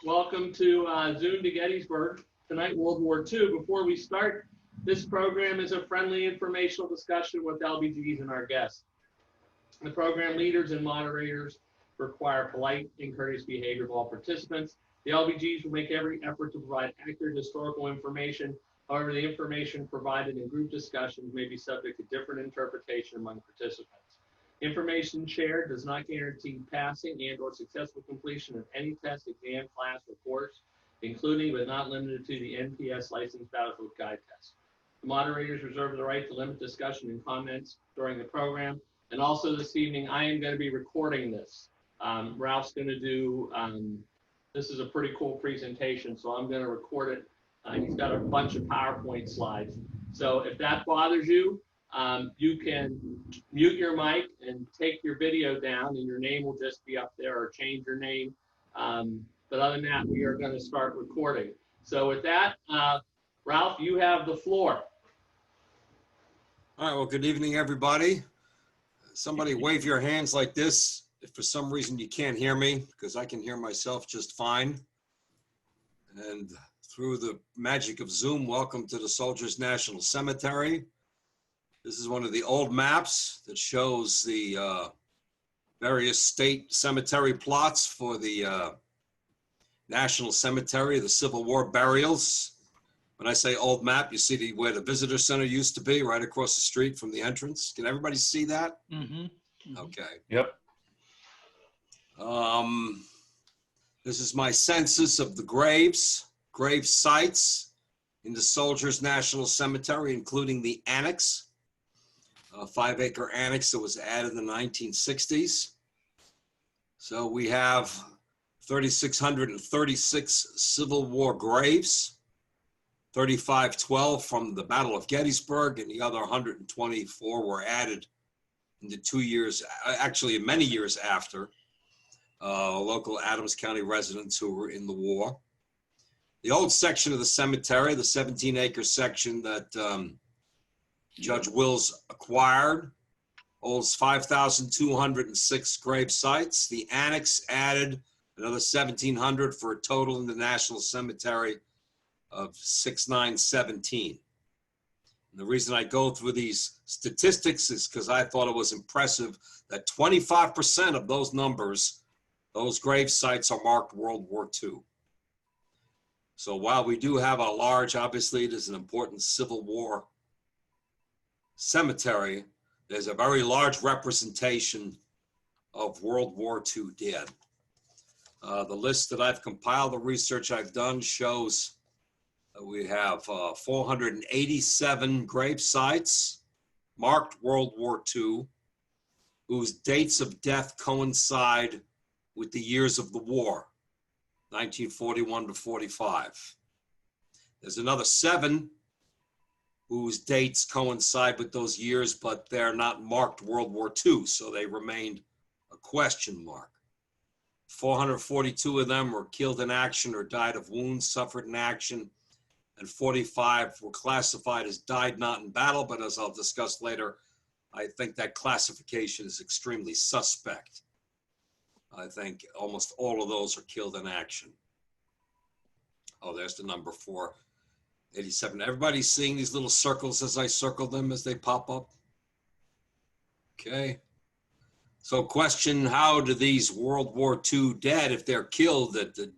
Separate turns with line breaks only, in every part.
Welcome to Zoom to Gettysburg, tonight World War II. Before we start, this program is a friendly informational discussion with LBGs and our guests. The program leaders and moderators require polite and courteous behavior of all participants. The LBGs will make every effort to provide accurate historical information. However, the information provided in group discussions may be subject to different interpretation among participants. Information shared does not guarantee passing and or successful completion of any test, exam, class, or course, including but not limited to the NPS Licensed Battlefield Guide Test. The moderators reserve the right to limit discussion and comments during the program. And also this evening, I am going to be recording this. Ralph's going to do, this is a pretty cool presentation, so I'm going to record it. He's got a bunch of PowerPoint slides. So if that bothers you, you can mute your mic and take your video down, and your name will just be up there, or change your name. But other than that, we are going to start recording. So with that, Ralph, you have the floor.
All right, well, good evening, everybody. Somebody wave your hands like this if for some reason you can't hear me, because I can hear myself just fine. And through the magic of Zoom, welcome to the Soldiers National Cemetery. This is one of the old maps that shows the various state cemetery plots for the National Cemetery, the Civil War burials. When I say old map, you see where the visitor center used to be, right across the street from the entrance. Can everybody see that? Mm-hmm. Okay.
Yep.
This is my census of the grave sites in the Soldiers National Cemetery, including the annex. A 5-acre annex that was added in the 1960s. So we have 3,636 Civil War graves, 3,512 from the Battle of Gettysburg, and the other 124 were added in the 2 years, actually many years after, local Adams County residents who were in the war. The old section of the cemetery, the 17-acre section that Judge Wills acquired, holds 5,206 grave sites. The annex added another 1,700 for a total in the National Cemetery of 6,917. And the reason I go through these statistics is because I thought it was impressive that 25% of those numbers, those grave sites, are marked World War II. So while we do have a large, obviously it is an important Civil War cemetery, there's a very large representation of World War II dead. The list that I've compiled, the research I've done, shows that we have 487 grave sites marked World War II, whose dates of death coincide with the years of the war, 1941 to 45. There's another 7 whose dates coincide with those years, but they're not marked World War II, so they remained a question mark. 442 of them were killed in action or died of wounds suffered in action, and 45 were classified as died not in battle, but as I'll discuss later, I think that classification is extremely suspect. I think almost all of those are killed in action. Oh, there's the number 487. Everybody's seeing these little circles as I circle them as they pop up? Okay. So question, how do these World War II dead, if they're killed at the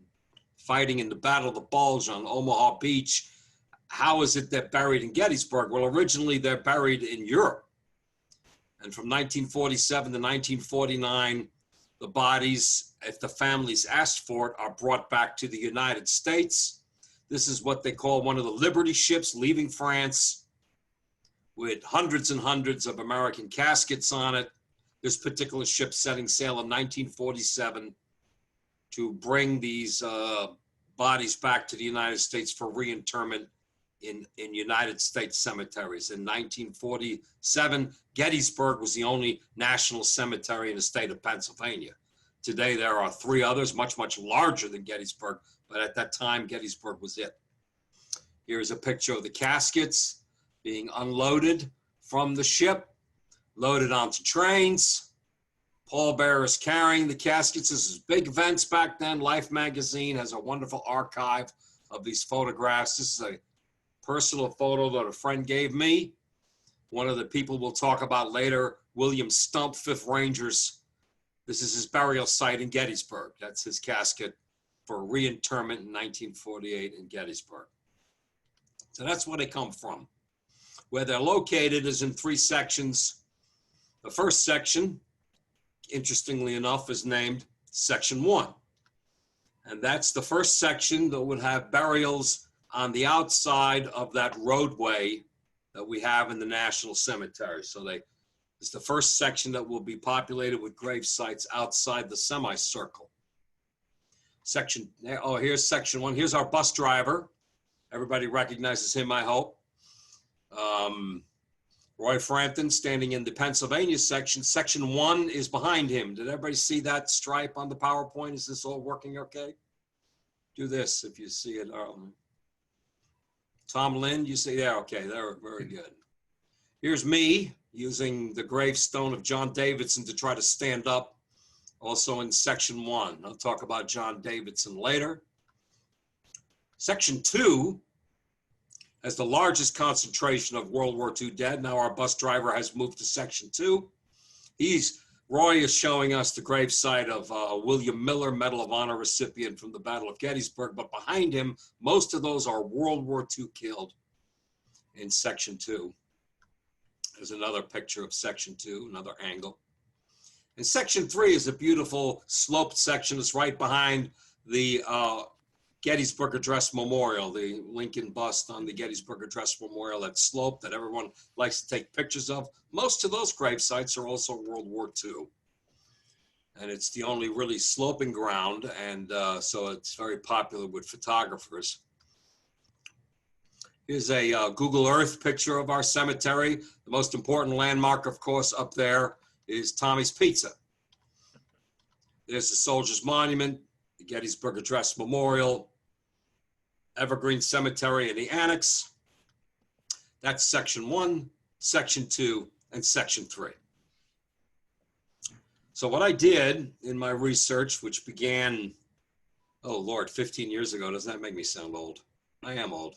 fighting in the Battle of the Bulge on Omaha Beach, how is it they're buried in Gettysburg? Well, originally they're buried in Europe. And from 1947 to 1949, the bodies, if the families asked for it, are brought back to the United States. This is what they call one of the Liberty ships leaving France with hundreds and hundreds of American caskets on it. This particular ship setting sail in 1947 to bring these bodies back to the United States for reinterment in United States cemeteries. In 1947, Gettysburg was the only national cemetery in the state of Pennsylvania. Today, there are 3 others, much, much larger than Gettysburg, but at that time, Gettysburg was it. Here's a picture of the caskets being unloaded from the ship, loaded onto trains, Pallbearers carrying the caskets. This is big events back then. Life magazine has a wonderful archive of these photographs. This is a personal photo that a friend gave me. One of the people we'll talk about later, William Stump, 5th Rangers. This is his burial site in Gettysburg. That's his casket for reinterment in 1948 in Gettysburg. So that's where they come from. Where they're located is in 3 sections. The first section, interestingly enough, is named Section 1. And that's the first section that would have burials on the outside of that roadway that we have in the National Cemetery. So it's the first section that will be populated with grave sites outside the semicircle. Here's Section 1. Here's our bus driver. Everybody recognizes him, I hope. Roy Frampton standing in the Pennsylvania section. Section 1 is behind him. Did everybody see that stripe on the PowerPoint? Is this all working okay? Do this if you see it. Tom Lynn, you see there? Okay, they're very good. Here's me using the gravestone of John Davidson to try to stand up, also in Section 1. I'll talk about John Davidson later. Section 2 has the largest concentration of World War II dead. Now our bus driver has moved to Section 2. Roy is showing us the gravesite of William Miller, Medal of Honor recipient from the Battle of Gettysburg, but behind him, most of those are World War II killed in Section 2. There's another picture of Section 2, another angle. And Section 3 is a beautiful sloped section. It's right behind the Gettysburg Address Memorial, the Lincoln bust on the Gettysburg Address Memorial, that slope that everyone likes to take pictures of. Most of those grave sites are also World War II. And it's the only really sloping ground, and so it's very popular with photographers. Here's a Google Earth picture of our cemetery. The most important landmark, of course, up there is Tommy's Pizza. There's the Soldiers Monument, the Gettysburg Address Memorial, Evergreen Cemetery and the Annex. That's Section 1, Section 2, and Section 3. So what I did in my research, which began, oh Lord, 15 years ago, doesn't that make me sound old? I am old.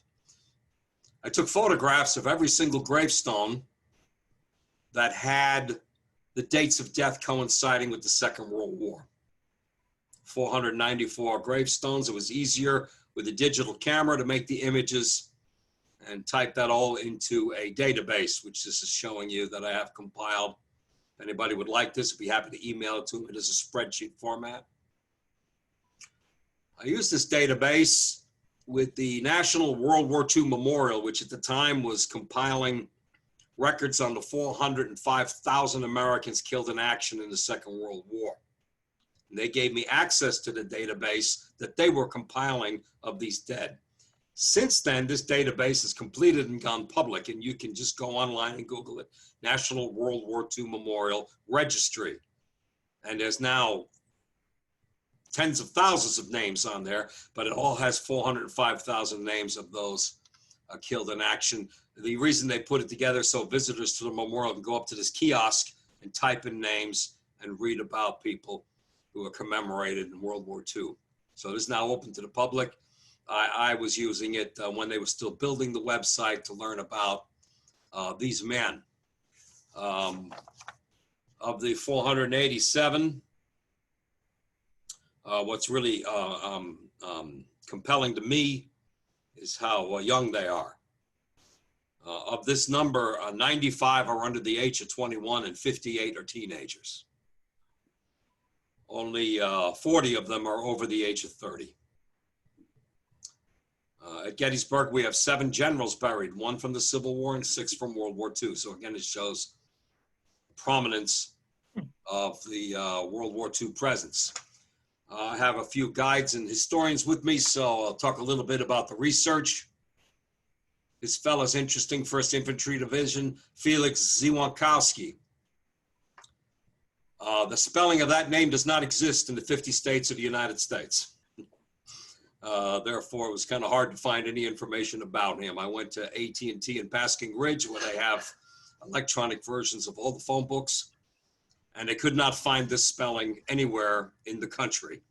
I took photographs of every single gravestone that had the dates of death coinciding with the Second World War. 494 gravestones. It was easier with a digital camera to make the images and type that all into a database, which this is showing you that I have compiled. If anybody would like this, I'd be happy to email it to me. It is a spreadsheet format. I used this database with the National World War II Memorial, which at the time was compiling records on the 405,000 Americans killed in action in the Second World War. And they gave me access to the database that they were compiling of these dead. Since then, this database is completed and gone public, and you can just go online and Google it. National World War II Memorial Registry. And there's now tens of thousands of names on there, but it all has 405,000 names of those killed in action. The reason they put it together so visitors to the memorial can go up to this kiosk and type in names and read about people who are commemorated in World War II. So it is now open to the public. I was using it when they were still building the website to learn about these men. Of the 487, what's really compelling to me is how young they are. Of this number, 95 are under the age of 21 and 58 are teenagers. Only 40 of them are over the age of 30. At Gettysburg, we have 7 generals buried, 1 from the Civil War and 6 from World War II. So again, it shows the prominence of the World War II presence. I have a few guides and historians with me, so I'll talk a little bit about the research. This fellow's interesting, 1st Infantry Division, Felix Ziewankowski. The spelling of that name does not exist in the 50 states of the United States. Therefore, it was kind of hard to find any information about him. I went to AT&T in Pasking Ridge, where they have electronic versions of all the phone books. and they could not find this spelling anywhere in the country.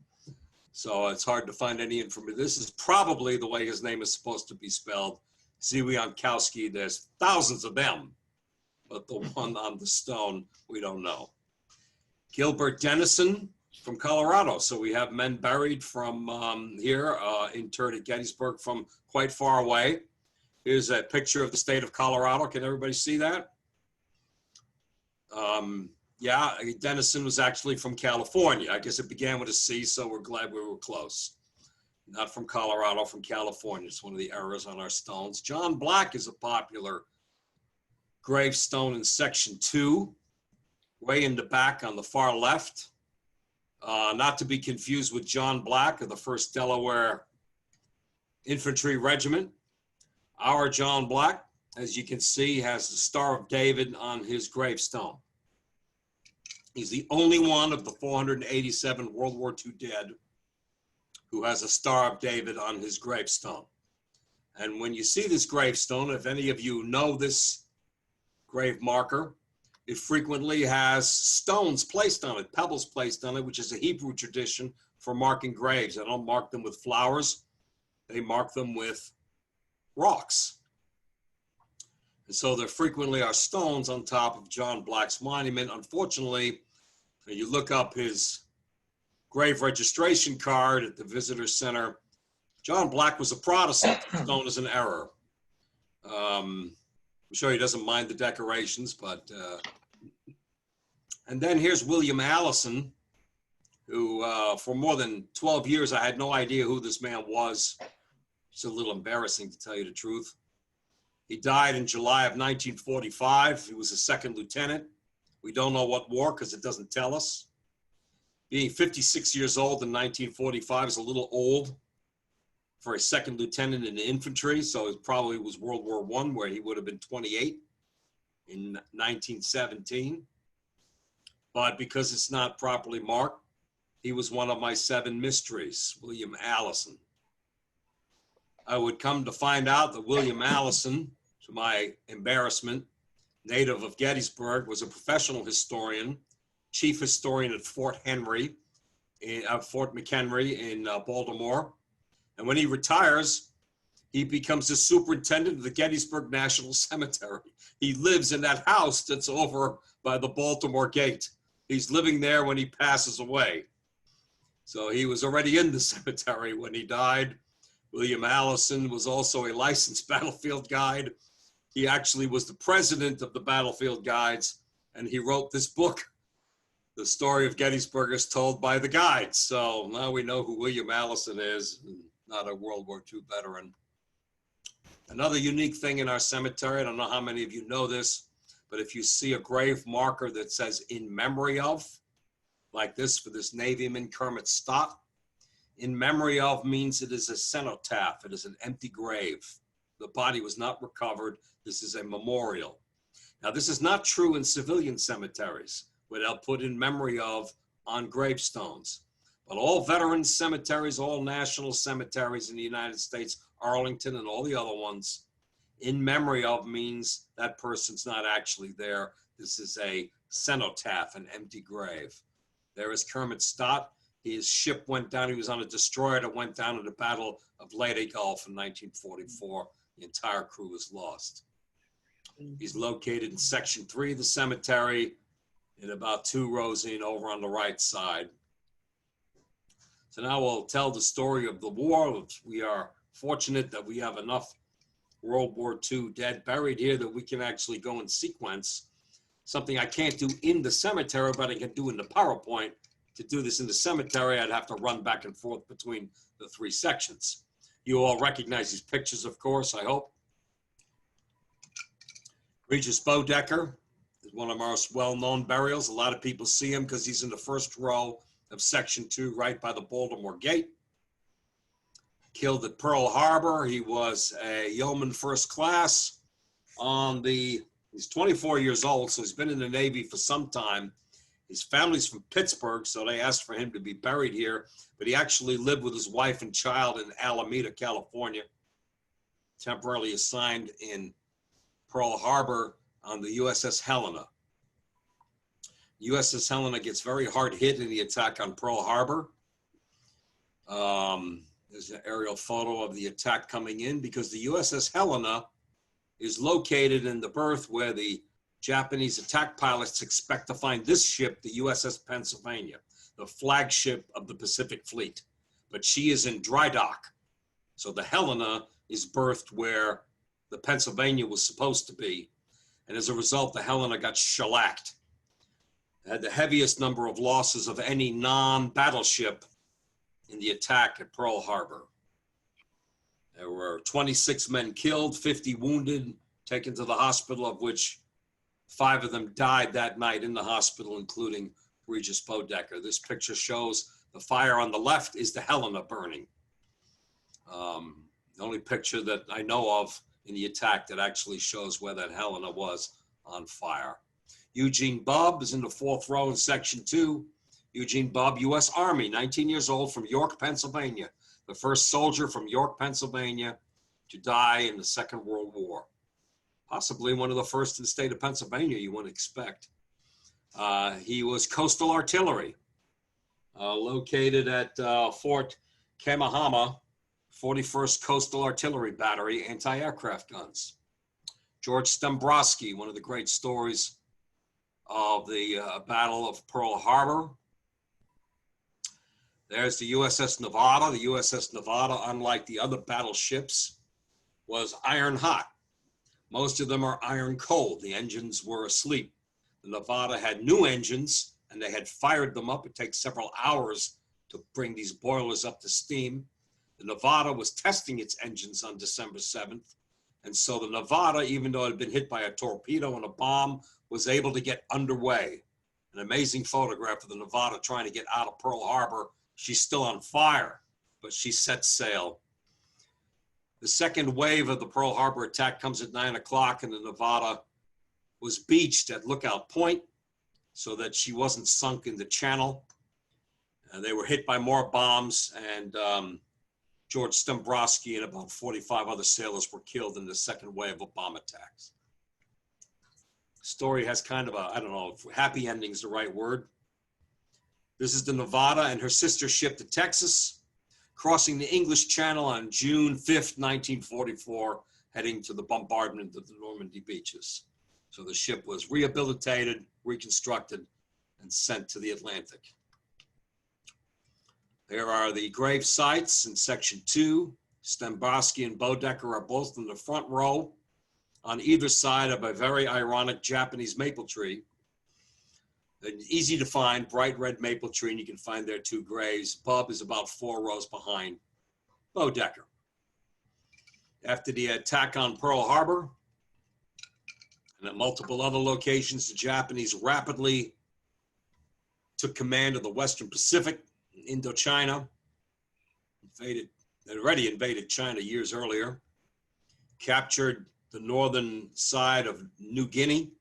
So it's hard to find any information. This is probably the way his name is supposed to be spelled. Zwiankowski, there's thousands of them, but the one on the stone, we don't know. Gilbert Dennison from Colorado. So we have men buried from here, interred at Gettysburg from quite far away. Here's a picture of the state of Colorado. Can everybody see that? Yeah, Dennison was actually from California. I guess it began with a C, so we're glad we were close. Not from Colorado, from California. It's one of the errors on our stones. John Black is a popular gravestone in section 2, way in the back on the far left. Not to be confused with John Black of the 1st Delaware Infantry Regiment. Our John Black, as you can see, has the Star of David on his gravestone. He's the only one of the 487 World War II dead who has a Star of David on his gravestone. And when you see this gravestone, if any of you know this grave marker, it frequently has stones placed on it, pebbles placed on it, which is a Hebrew tradition for marking graves. They don't mark them with flowers. They mark them with rocks. And so there frequently are stones on top of John Black's monument. Unfortunately, when you look up his grave registration card at the visitor center, John Black was a Protestant. The stone is an error. I'm sure he doesn't mind the decorations, but and then here's William Allison, who for more than 12 years, I had no idea who this man was. It's a little embarrassing to tell you the truth. He died in July of 1945. He was a 2nd lieutenant. We don't know what war because it doesn't tell us. Being 56 years old in 1945 is a little old for a 2nd lieutenant in the infantry. So it probably was World War I, where he would have been 28 in 1917. But because it's not properly marked, he was one of my 7 mysteries, William Allison. I would come to find out that William Allison, to my embarrassment, native of Gettysburg, was a professional historian, chief historian at Fort McHenry in Baltimore. And when he retires, he becomes the superintendent of the Gettysburg National Cemetery. He lives in that house that's over by the Baltimore gate. He's living there when he passes away. So he was already in the cemetery when he died. William Allison was also a licensed battlefield guide. He actually was the president of the Battlefield Guides, and he wrote this book, The Story of Gettysburg as Told by the Guides. So now we know who William Allison is, not a World War II veteran. Another unique thing in our cemetery, I don't know how many of you know this, but if you see a grave marker that says "in memory of," like this for this Navyman Kermit Stott, in memory of means it is a cenotaph. It is an empty grave. The body was not recovered. This is a memorial. Now, this is not true in civilian cemeteries, where they'll put "in memory of" on gravestones. But all veteran cemeteries, all national cemeteries in the United States, Arlington and all the other ones, "in memory of" means that person's not actually there. This is a cenotaph, an empty grave. There is Kermit Stott. His ship went down. He was on a destroyer that went down in the Battle of Leyte Gulf in 1944. The entire crew was lost. He's located in section 3 of the cemetery, in about 2 rows in over on the right side. So now we'll tell the story of the war. We are fortunate that we have enough World War II dead buried here that we can actually go in sequence. Something I can't do in the cemetery, but I can do in the PowerPoint. To do this in the cemetery, I'd have to run back and forth between the 3 sections. You all recognize these pictures, of course, I hope. Regis Bo Decker is one of our most well-known burials. A lot of people see him because he's in the first row of section 2, right by the Baltimore gate. Killed at Pearl Harbor. He was a yeoman first class he's 24 years old, so he's been in the Navy for some time. His family's from Pittsburgh, so they asked for him to be buried here, but he actually lived with his wife and child in Alameda, California, temporarily assigned in Pearl Harbor on the USS Helena. USS Helena gets very hard hit in the attack on Pearl Harbor. There's an aerial photo of the attack coming in because the USS Helena is located in the berth where the Japanese attack pilots expect to find this ship, the USS Pennsylvania, the flagship of the Pacific Fleet. But she is in dry dock. So the Helena is berthed where the Pennsylvania was supposed to be. And as a result, the Helena got shellacked. It had the heaviest number of losses of any non-battleship in the attack at Pearl Harbor. There were 26 men killed, 50 wounded, taken to the hospital, of which 5 of them died that night in the hospital, including Regis Bo Decker. This picture shows the fire on the left is the Helena burning. The only picture that I know of in the attack that actually shows where that Helena was on fire. Eugene Bubb is in the 4th row in section 2. Eugene Bubb, U.S. Army, 19 years old, from York, Pennsylvania. The first soldier from York, Pennsylvania to die in the Second World War. Possibly one of the first in the state of Pennsylvania, you wouldn't expect. He was coastal artillery, located at Fort Kamahama, 41st Coastal Artillery Battery, anti-aircraft guns. George Stembrowski, one of the great stories of the Battle of Pearl Harbor. There's the USS Nevada. The USS Nevada, unlike the other battleships, was iron hot. Most of them are iron cold. The engines were asleep. The Nevada had new engines, and they had fired them up. It takes several hours to bring these boilers up to steam. The Nevada was testing its engines on December 7th. And so the Nevada, even though it had been hit by a torpedo and a bomb, was able to get underway. An amazing photograph of the Nevada trying to get out of Pearl Harbor. She's still on fire, but she set sail. The second wave of the Pearl Harbor attack comes at 9 o'clock, and the Nevada was beached at Lookout Point so that she wasn't sunk in the channel. They were hit by more bombs, and George Stembrowski and about 45 other sailors were killed in the second wave of bomb attacks. Story has kind of a, I don't know if happy ending is the right word. This is the Nevada and her sister ship, the Texas, crossing the English Channel on June 5th, 1944, heading to the bombardment of the Normandy beaches. So the ship was rehabilitated, reconstructed, and sent to the Atlantic. There are the grave sites in section 2. Stembrowski and Bo Decker are both in the front row on either side of a very ironic Japanese maple tree. An easy to find, bright red maple tree, and you can find their 2 graves. Bub is about 4 rows behind Bo Decker. After the attack on Pearl Harbor and at multiple other locations, the Japanese rapidly took command of the Western Pacific, Indochina. They already invaded China years earlier, captured the northern side of New Guinea,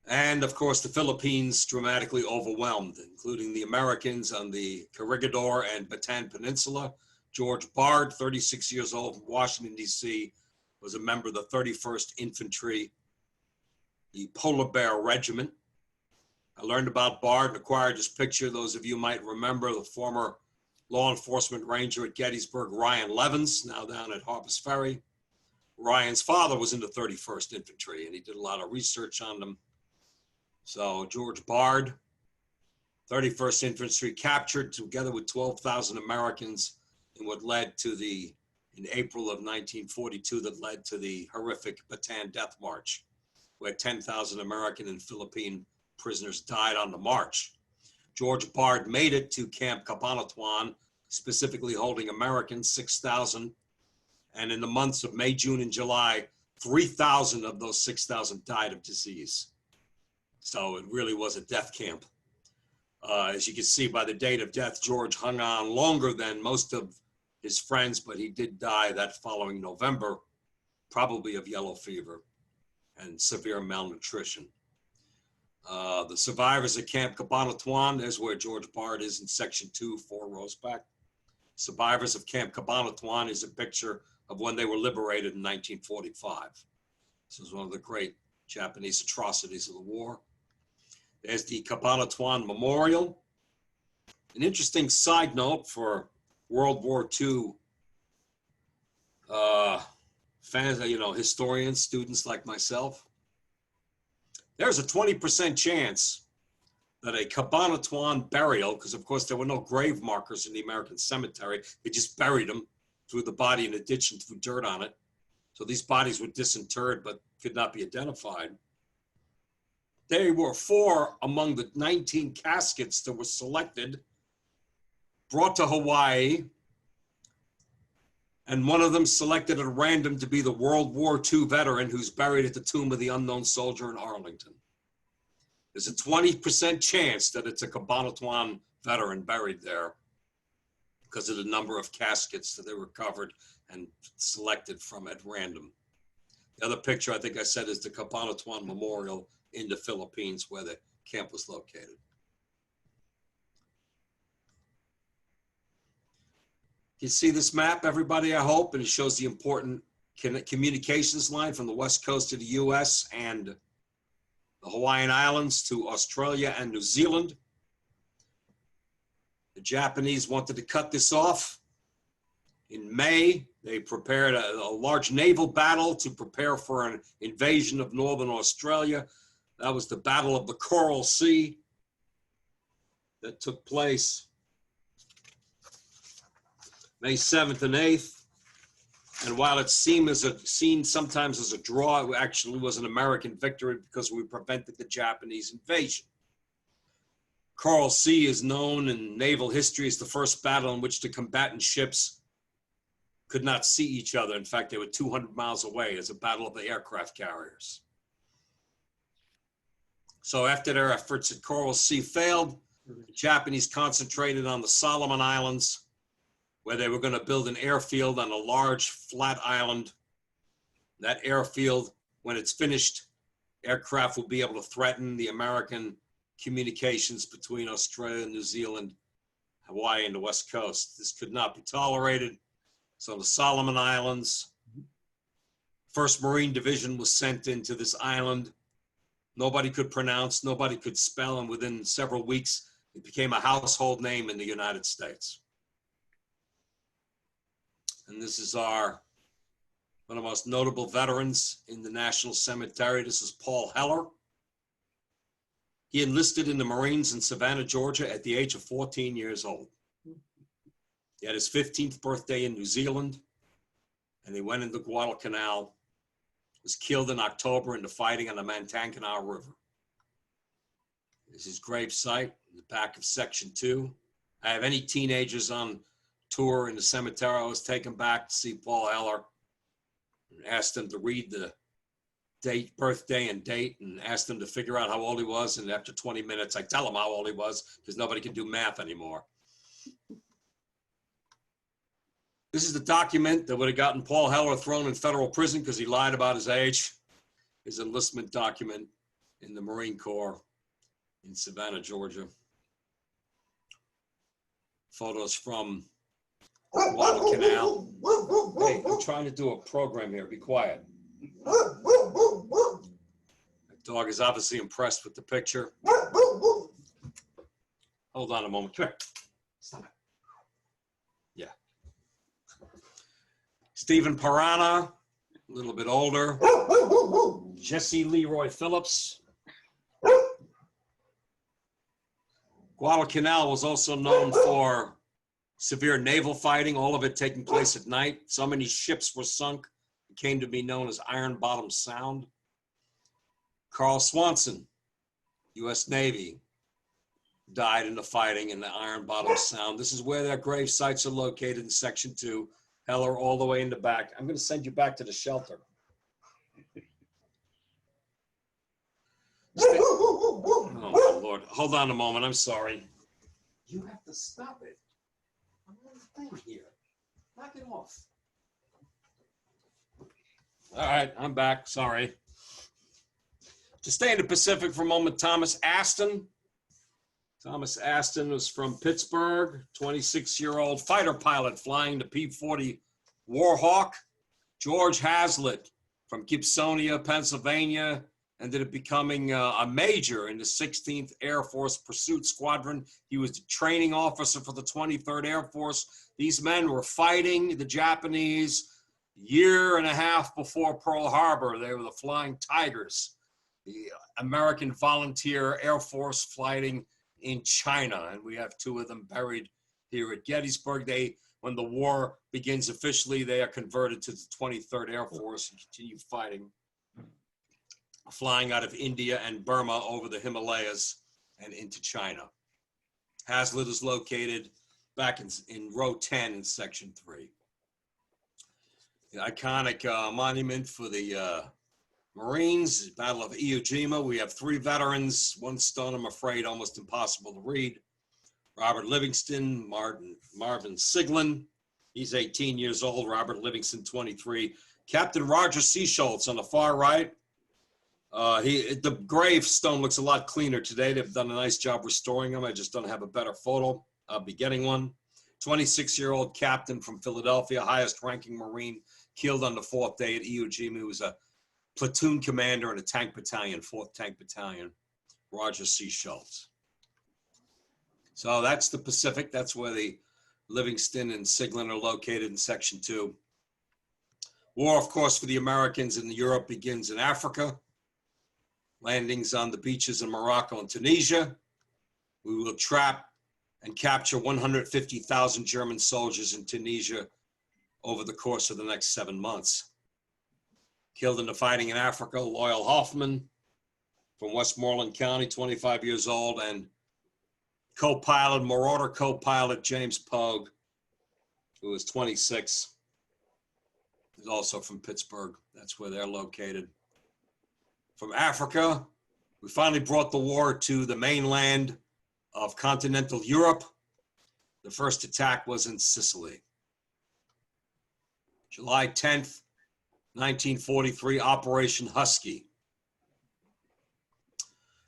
and of course the Philippines dramatically overwhelmed, including the Americans on the Corregidor and Bataan Peninsula. George Bard, 36 years old, from Washington, D.C., was a member of the 31st Infantry, the Polar Bear Regiment. I learned about Bard and acquired his picture. Those of you might remember the former law enforcement ranger at Gettysburg, Ryan Levins, now down at Harpers Ferry. Ryan's father was in the 31st Infantry, and he did a lot of research on them. So George Bard, 31st Infantry, captured together with 12,000 Americans in what led to the, in April of 1942, that led to the horrific Bataan Death March, where 10,000 American and Philippine prisoners died on the march. George Bard made it to Camp Cabanatuan, specifically holding Americans, 6,000. And in the months of May, June, and July, 3,000 of those 6,000 died of disease. So it really was a death camp. As you can see by the date of death, George hung on longer than most of his friends, but he did die that following November, probably of yellow fever and severe malnutrition. The survivors at Camp Cabanatuan, there's where George Bard is in section 2, 4 rows back. Survivors of Camp Cabanatuan is a picture of when they were liberated in 1945. This is one of the great Japanese atrocities of the war. There's the Kabala Tuan Memorial. An interesting side note for World War II fans, historians, students like myself. There's a 20% chance that a Kabala Tuan burial, because of course there were no grave markers in the American cemetery, they just buried them, threw the body in a ditch and threw dirt on it. So these bodies were disinterred but could not be identified. There were 4 among the 19 caskets that were selected, brought to Hawaii, and one of them selected at random to be the World War II veteran who's buried at the Tomb of the Unknown Soldier in Arlington. There's a 20% chance that it's a Kabala Tuan veteran buried there because of the number of caskets that they recovered and selected from at random. The other picture I think I said is the Kabala Tuan Memorial in the Philippines where the camp was located. You see this map, everybody, I hope, and it shows the important communications line from the west coast of the US and the Hawaiian Islands to Australia and New Zealand. The Japanese wanted to cut this off. In May, they prepared a large naval battle to prepare for an invasion of northern Australia. That was the Battle of the Coral Sea that took place May 7th and 8th. And while it's seen sometimes as a draw, it actually was an American victory because we prevented the Japanese invasion. Coral Sea is known in naval history as the first battle in which the combatant ships could not see each other. In fact, they were 200 miles away as a battle of the aircraft carriers. So after their efforts at Coral Sea failed, the Japanese concentrated on the Solomon Islands, where they were going to build an airfield on a large flat island. That airfield, when it's finished, aircraft will be able to threaten the American communications between Australia, New Zealand, Hawaii, and the West Coast. This could not be tolerated. So the Solomon Islands, 1st Marine Division was sent into this island. Nobody could pronounce, nobody could spell, and within several weeks, it became a household name in the United States. And this is one of the most notable veterans in the National Cemetery. This is Paul Heller. He enlisted in the Marines in Savannah, Georgia at the age of 14 years old. He had his 15th birthday in New Zealand, and he went into Guadalcanal, was killed in October in the fighting on the Mantancanal River. This is his gravesite in the back of Section 2. I have any teenagers on tour in the cemetery, I was taken back to see Paul Heller and asked them to read the date, birthday and date, and asked them to figure out how old he was. And after 20 minutes, I tell them how old he was because nobody can do math anymore. This is the document that would have gotten Paul Heller thrown in federal prison because he lied about his age. His enlistment document in the Marine Corps in Savannah, Georgia. Photos from Guadalcanal. Hey, I'm trying to do a program here. Be quiet. The dog is obviously impressed with the picture. Hold on a moment. Come here. Stop it. Yeah. Stephen Parana, a little bit older. Jesse Leroy Phillips. Guadalcanal was also known for severe naval fighting, all of it taking place at night. So many ships were sunk. It came to be known as Iron Bottom Sound. Carl Swanson, U.S. Navy, died in the fighting in the Iron Bottom Sound. This is where their grave sites are located in Section 2. Heller all the way in the back. I'm going to send you back to the shelter. Oh, my Lord. Hold on a moment. I'm sorry. You have to stop it. I'm on the thing here. Knock it off. All right. I'm back. Sorry. To stay in the Pacific for a moment, Thomas Aston. Thomas Aston was from Pittsburgh, 26-year-old fighter pilot flying the P-40 Warhawk. George Hazlit from Gibsonia, Pennsylvania, ended up becoming a major in the 16th Air Force Pursuit Squadron. He was the training officer for the 23rd Air Force. These men were fighting the Japanese year and a half before Pearl Harbor. They were the Flying Tigers, the American Volunteer Air Force fighting in China. And we have two of them buried here at Gettysburg. When the war begins officially, they are converted to the 23rd Air Force and continue fighting, flying out of India and Burma over the Himalayas and into China. Hazlit is located back in row 10 in section 3. The iconic monument for the Marines, Battle of Iwo Jima. We have 3 veterans, one stone, I'm afraid, almost impossible to read. Robert Livingston, Marvin Siglin, he's 18 years old. Robert Livingston, 23. Captain Roger C. Schultz on the far right. The gravestone looks a lot cleaner today. They've done a nice job restoring them. I just don't have a better photo. I'll be getting one. 26-year-old captain from Philadelphia, highest ranking Marine, killed on the 4th day at Iwo Jima. He was a platoon commander in a tank battalion, 4th Tank Battalion, Roger C. Schultz. So that's the Pacific. That's where the Livingston and Siglin are located in section 2. War, of course, for the Americans in Europe begins in Africa. Landings on the beaches in Morocco and Tunisia. We will trap and capture 150,000 German soldiers in Tunisia over the course of the next 7 months. Killed in the fighting in Africa, Loyal Hoffman from Westmoreland County, 25 years old, and co-pilot, Marauder co-pilot James Pogue, who was 26, is also from Pittsburgh. That's where they're located. From Africa, we finally brought the war to the mainland of continental Europe. The first attack was in Sicily. July 10th, 1943, Operation Husky.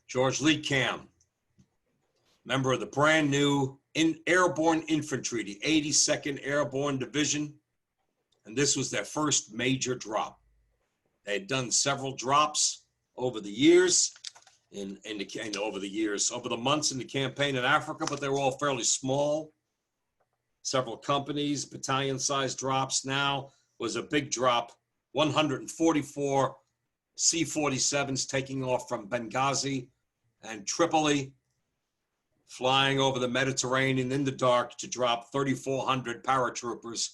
George Leetcam, member of the brand new airborne infantry, the 82nd Airborne Division, and this was their first major drop. They had done several drops over the years, over the months in the campaign in Africa, but they were all fairly small. Several companies, battalion-sized drops. Now was a big drop, 144 C-47s taking off from Benghazi and Tripoli, flying over the Mediterranean in the dark to drop 3,400 paratroopers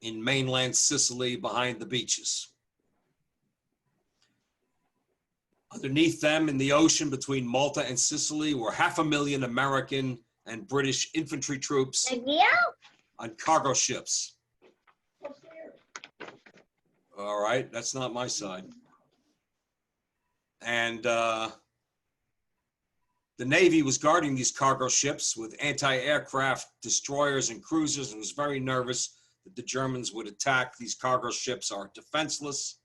in mainland Sicily behind the beaches. Underneath them in the ocean between Malta and Sicily were 500,000 American and British infantry troops on cargo ships. All right, that's not my side. And the Navy was guarding these cargo ships with anti-aircraft destroyers and cruisers and was very nervous that the Germans would attack. These cargo ships are defenseless,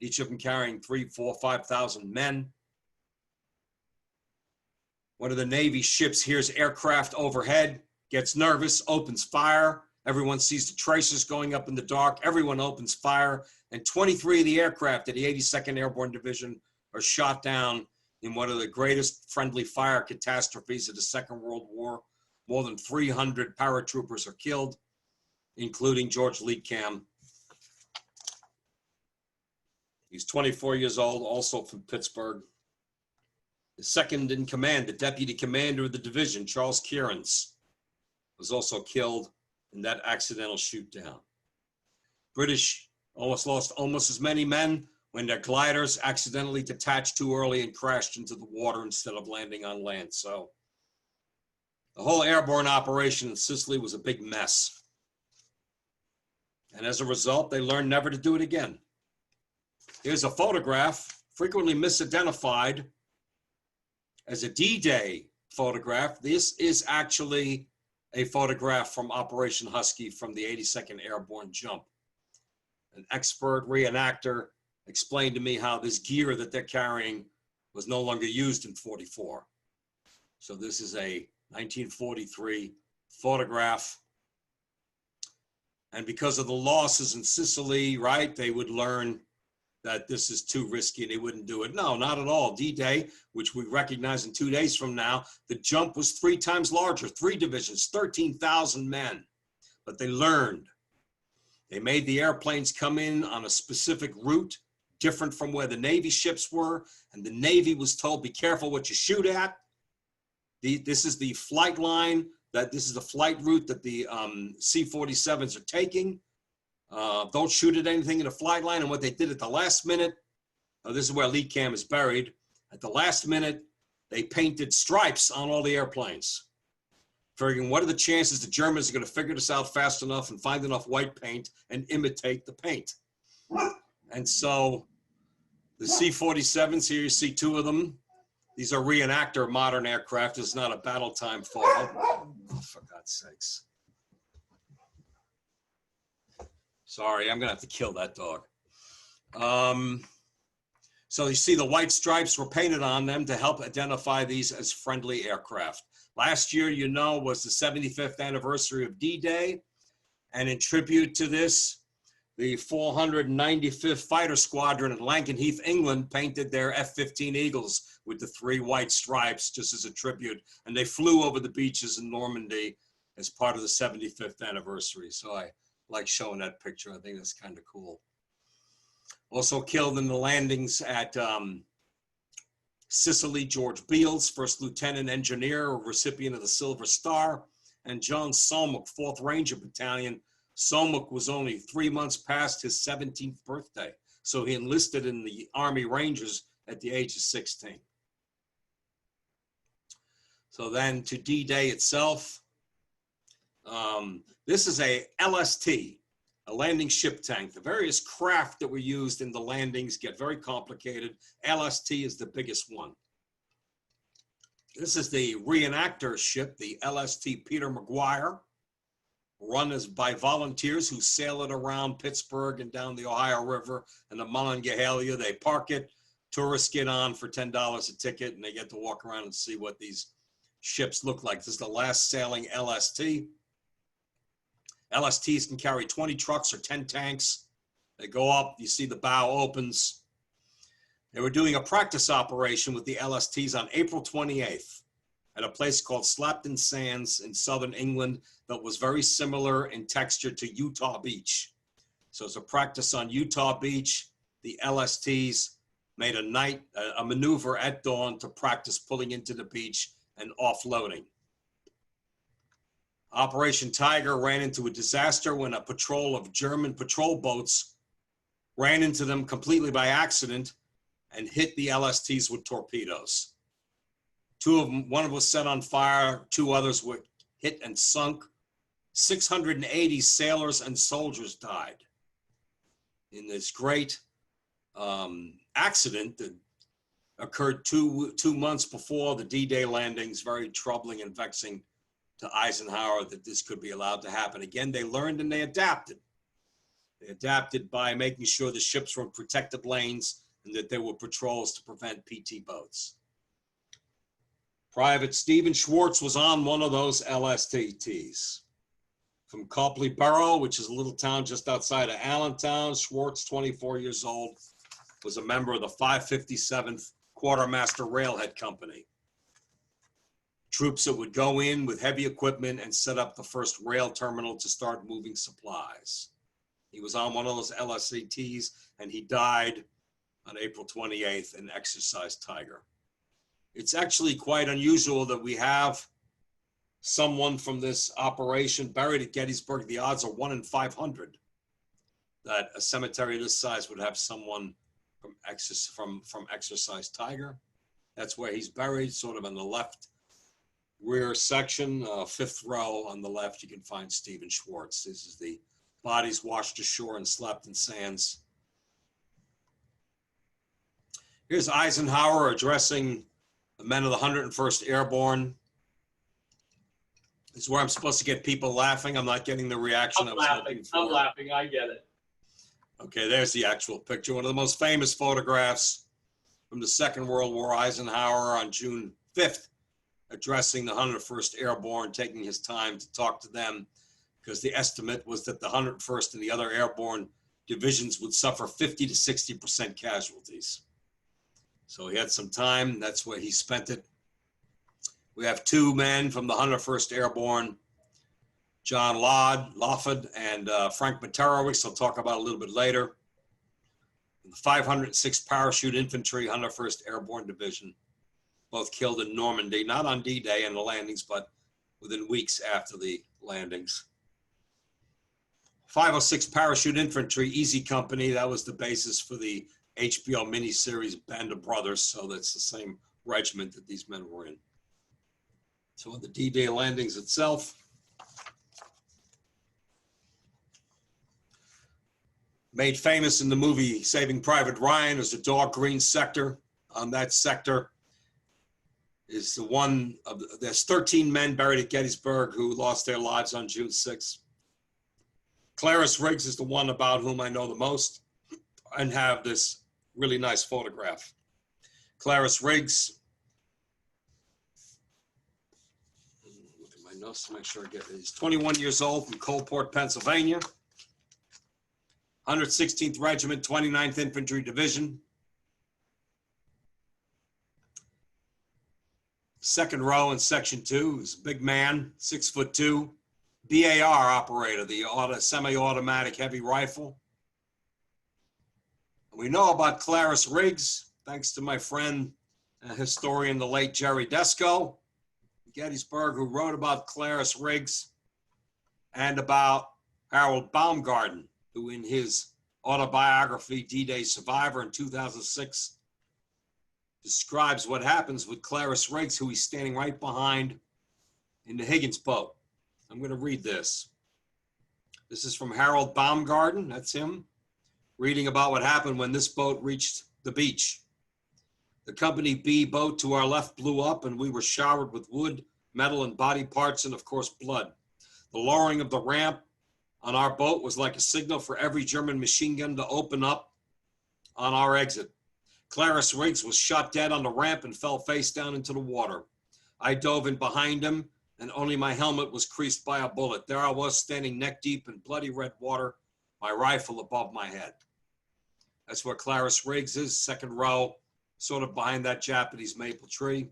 each of them carrying 3,000, 4,000, 5,000 men. One of the Navy ships hears aircraft overhead, gets nervous, opens fire. Everyone sees the tracers going up in the dark. Everyone opens fire. And 23 of the aircraft of the 82nd Airborne Division are shot down in one of the greatest friendly fire catastrophes of the Second World War. More than 300 paratroopers are killed, including George Leetcam. He's 24 years old, also from Pittsburgh. The second in command, the deputy commander of the division, Charles Kierans, was also killed in that accidental shoot down. British almost lost almost as many men when their gliders accidentally detached too early and crashed into the water instead of landing on land. So the whole airborne operation in Sicily was a big mess. And as a result, they learned never to do it again. Here's a photograph, frequently misidentified as a D-Day photograph. This is actually a photograph from Operation Husky from the 82nd Airborne Jump. An expert reenactor explained to me how this gear that they're carrying was no longer used in 44. So this is a 1943 photograph. And because of the losses in Sicily, right, they would learn that this is too risky and they wouldn't do it. No, not at all. D-Day, which we recognize in 2 days from now, the jump was 3 times larger, 3 divisions, 13,000 men. But they learned. They made the airplanes come in on a specific route, different from where the Navy ships were, and the Navy was told, be careful what you shoot at. This is the flight line, this is the flight route that the C-47s are taking. Don't shoot at anything in the flight line. And what they did at the last minute, this is where Lee Cam is buried. At the last minute, they painted stripes on all the airplanes. Figuring, what are the chances the Germans are going to figure this out fast enough and find enough white paint and imitate the paint? And so the C-47s, here you see 2 of them. These are Re-Enactor modern aircraft. This is not a battle time photo. Oh, for God's sakes. Sorry, I'm going to have to kill that dog. So you see the white stripes were painted on them to help identify these as friendly aircraft. Last year, you know, was the 75th anniversary of D-Day. And in tribute to this, the 495th Fighter Squadron in Lakenheath, England, painted their F-15 Eagles with the 3 white stripes just as a tribute. And they flew over the beaches in Normandy as part of the 75th anniversary. So I like showing that picture. I think that's kind of cool. Also killed in the landings at Sicily, George Beals, first lieutenant engineer, recipient of the Silver Star, and John Somuk, 4th Ranger Battalion. Somuk was only 3 months past his 17th birthday, so he enlisted in the Army Rangers at the age of 16. So then to D-Day itself, this is a LST, a landing ship tank. The various craft that were used in the landings get very complicated. LST is the biggest one. This is the Re-Enactor Ship, the LST Peter Maguire, run by volunteers who sail it around Pittsburgh and down the Ohio River and the Monongahela. They park it, tourists get on for $10 a ticket, and they get to walk around and see what these ships look like. This is the last sailing LST. LSTs can carry 20 trucks or 10 tanks. They go up, you see the bow opens. They were doing a practice operation with the LSTs on April 28th at a place called Slapton Sands in southern England that was very similar in texture to Utah Beach. So it's a practice on Utah Beach. The LSTs made a maneuver at dawn to practice pulling into the beach and offloading. Operation Tiger ran into a disaster when a patrol of German patrol boats ran into them completely by accident and hit the LSTs with torpedoes. 2 of them, 1 was set on fire, 2 others were hit and sunk. 680 sailors and soldiers died in this great accident that occurred two months before the D-Day landings. Very troubling and vexing to Eisenhower that this could be allowed to happen. Again, they learned and they adapted. They adapted by making sure the ships were in protected lanes and that there were patrols to prevent PT boats. Private Stephen Schwartz was on one of those LSTs. From Copley Borough, which is a little town just outside of Allentown, Schwartz, 24 years old, was a member of the 557th Quartermaster Railhead Company. Troops that would go in with heavy equipment and set up the first rail terminal to start moving supplies. He was on one of those LSTs and he died on April 28th in Exercise Tiger. It's actually quite unusual that we have someone from this operation buried at Gettysburg. The odds are 1 in 500 that a cemetery this size would have someone from Exercise Tiger. That's where he's buried, sort of in the left rear section, 5th row on the left. You can find Stephen Schwartz. This is the bodies washed ashore and slept in sands. Here's Eisenhower addressing the men of the 101st Airborne. This is where I'm supposed to get people laughing. I'm not getting the reaction
I'm laughing. I get it.
Okay, there's the actual picture. One of the most famous photographs from the Second World War. Eisenhower on June 5th, addressing the 101st Airborne, taking his time to talk to them, because the estimate was that the 101st and the other airborne divisions would suffer 50 to 60% casualties. So he had some time. That's where he spent it. We have two men from the 101st Airborne, John Lofford and Frank Matero, which I'll talk about a little bit later. The 506th Parachute Infantry, 101st Airborne Division, both killed in Normandy, not on D-Day and the landings, but within weeks after the landings. 506 Parachute Infantry, Easy Company, that was the basis for the HBO miniseries Band of Brothers, so that's the same regiment that these men were in. So on the D-Day landings itself, made famous in the movie Saving Private Ryan as the dark green sector. On that sector is the one of there's 13 men buried at Gettysburg who lost their lives on June 6th. Claris Riggs is the one about whom I know the most and have this really nice photograph. Claris Riggs, look at my notes to make sure I get it. He's 21 years old from Coalport, Pennsylvania. 116th Regiment, 29th Infantry Division. Second row in Section 2 is a big man, 6'2", BAR operator, the semi-automatic heavy rifle. We know about Claris Riggs, thanks to my friend, historian, the late Jerry Desco, Gettysburg, who wrote about Claris Riggs and about Harold Baumgarten, who in his autobiography, D-Day Survivor in 2006, describes what happens with Claris Riggs, who he's standing right behind in the Higgins boat. I'm going to read this. This is from Harold Baumgarten, that's him, reading about what happened when this boat reached the beach. The Company B boat to our left blew up and we were showered with wood, metal, and body parts, and of course blood. The lowering of the ramp on our boat was like a signal for every German machine gun to open up on our exit. Claris Riggs was shot dead on the ramp and fell face down into the water. I dove in behind him and only my helmet was creased by a bullet. There I was standing neck deep in bloody red water, my rifle above my head. That's where Claris Riggs is, second row, sort of behind that Japanese maple tree.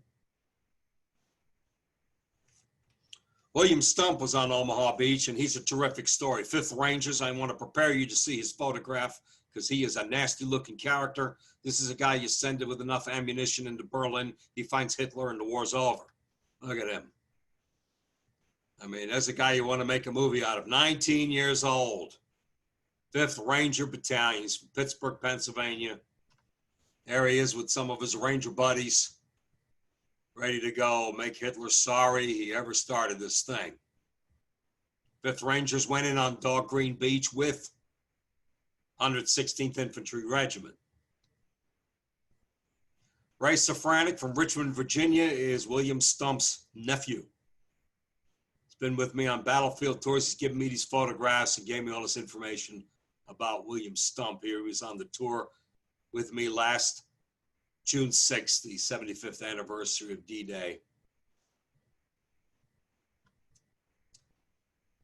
William Stump was on Omaha Beach, and he's a terrific story. 5th Rangers, I want to prepare you to see his photograph because he is a nasty-looking character. This is a guy you send it with enough ammunition into Berlin, he finds Hitler and the war's over. Look at him. I mean, there's a guy you want to make a movie out of. 19 years old. 5th Ranger Battalion. He's from Pittsburgh, Pennsylvania. There he is with some of his Ranger buddies, ready to go, make Hitler sorry he ever started this thing. 5th Rangers went in on Dog Green Beach with 116th Infantry Regiment. Ray Safranek from Richmond, Virginia is William Stump's nephew. He's been with me on battlefield tours. He's given me these photographs and gave me all this information about William Stump here. He was on the tour with me last June 6th, the 75th anniversary of D-Day.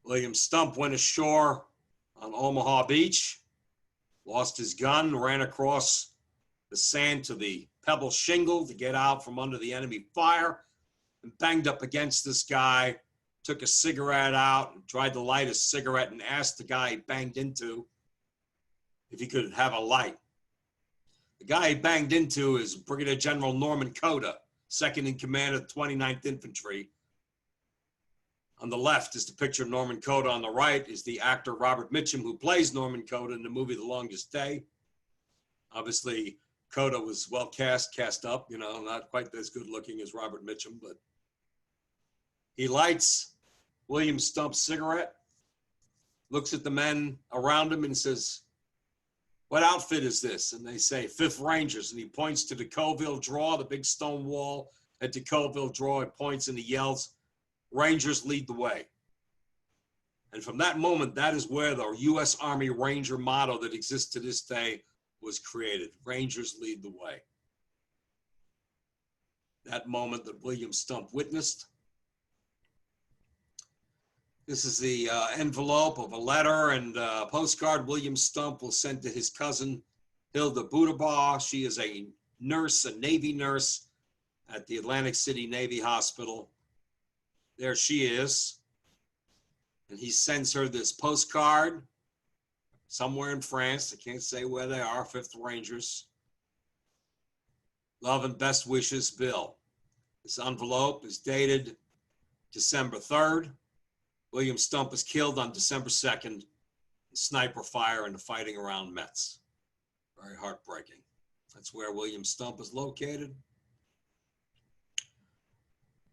William Stump went ashore on Omaha Beach, lost his gun, ran across the sand to the pebble shingle to get out from under the enemy fire, and banged up against this guy, took a cigarette out, and tried to light a cigarette and asked the guy he banged into if he could have a light. The guy he banged into is Brigadier General Norman Cota, second in command of the 29th Infantry. On the left is the picture of Norman Cota. On the right is the actor Robert Mitchum, who plays Norman Cota in the movie The Longest Day. Obviously, Cota was well cast up, you know, not quite as good looking as Robert Mitchum, but he lights William Stump's cigarette, looks at the men around him and says, "What outfit is this?" And they say, 5th Rangers. And he points to the Decauville Draw, the big stone wall at Decauville Draw. He points and he yells, "Rangers lead the way." And from that moment, that is where the U.S. Army Ranger motto that exists to this day was created. Rangers lead the way. That moment that William Stump witnessed. This is the envelope of a letter and a postcard William Stump will send to his cousin, Hilda Budabaugh. She is a nurse, a Navy nurse at the Atlantic City Navy Hospital. There she is. And he sends her this postcard somewhere in France. I can't say where they are, 5th Rangers. Love and best wishes, Bill. This envelope is dated December 3rd. William Stump was killed on December 2nd in sniper fire in the fighting around Metz. Very heartbreaking. That's where William Stump is located.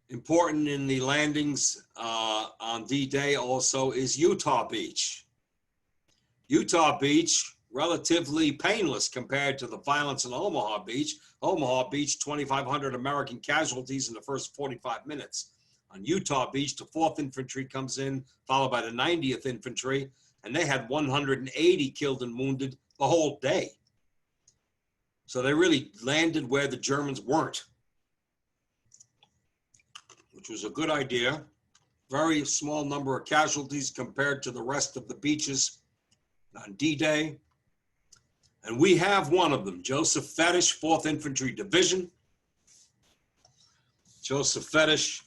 Important in the landings on D-Day also is Utah Beach. Utah Beach, relatively painless compared to the violence in Omaha Beach. Omaha Beach, 2,500 American casualties in the first 45 minutes. On Utah Beach, the 4th Infantry comes in, followed by the 90th Infantry, and they had 180 killed and wounded the whole day. So they really landed where the Germans weren't, which was a good idea. Very small number of casualties compared to the rest of the beaches on D-Day. And we have one of them, Joseph Fetish, 4th Infantry Division. Joseph Fetish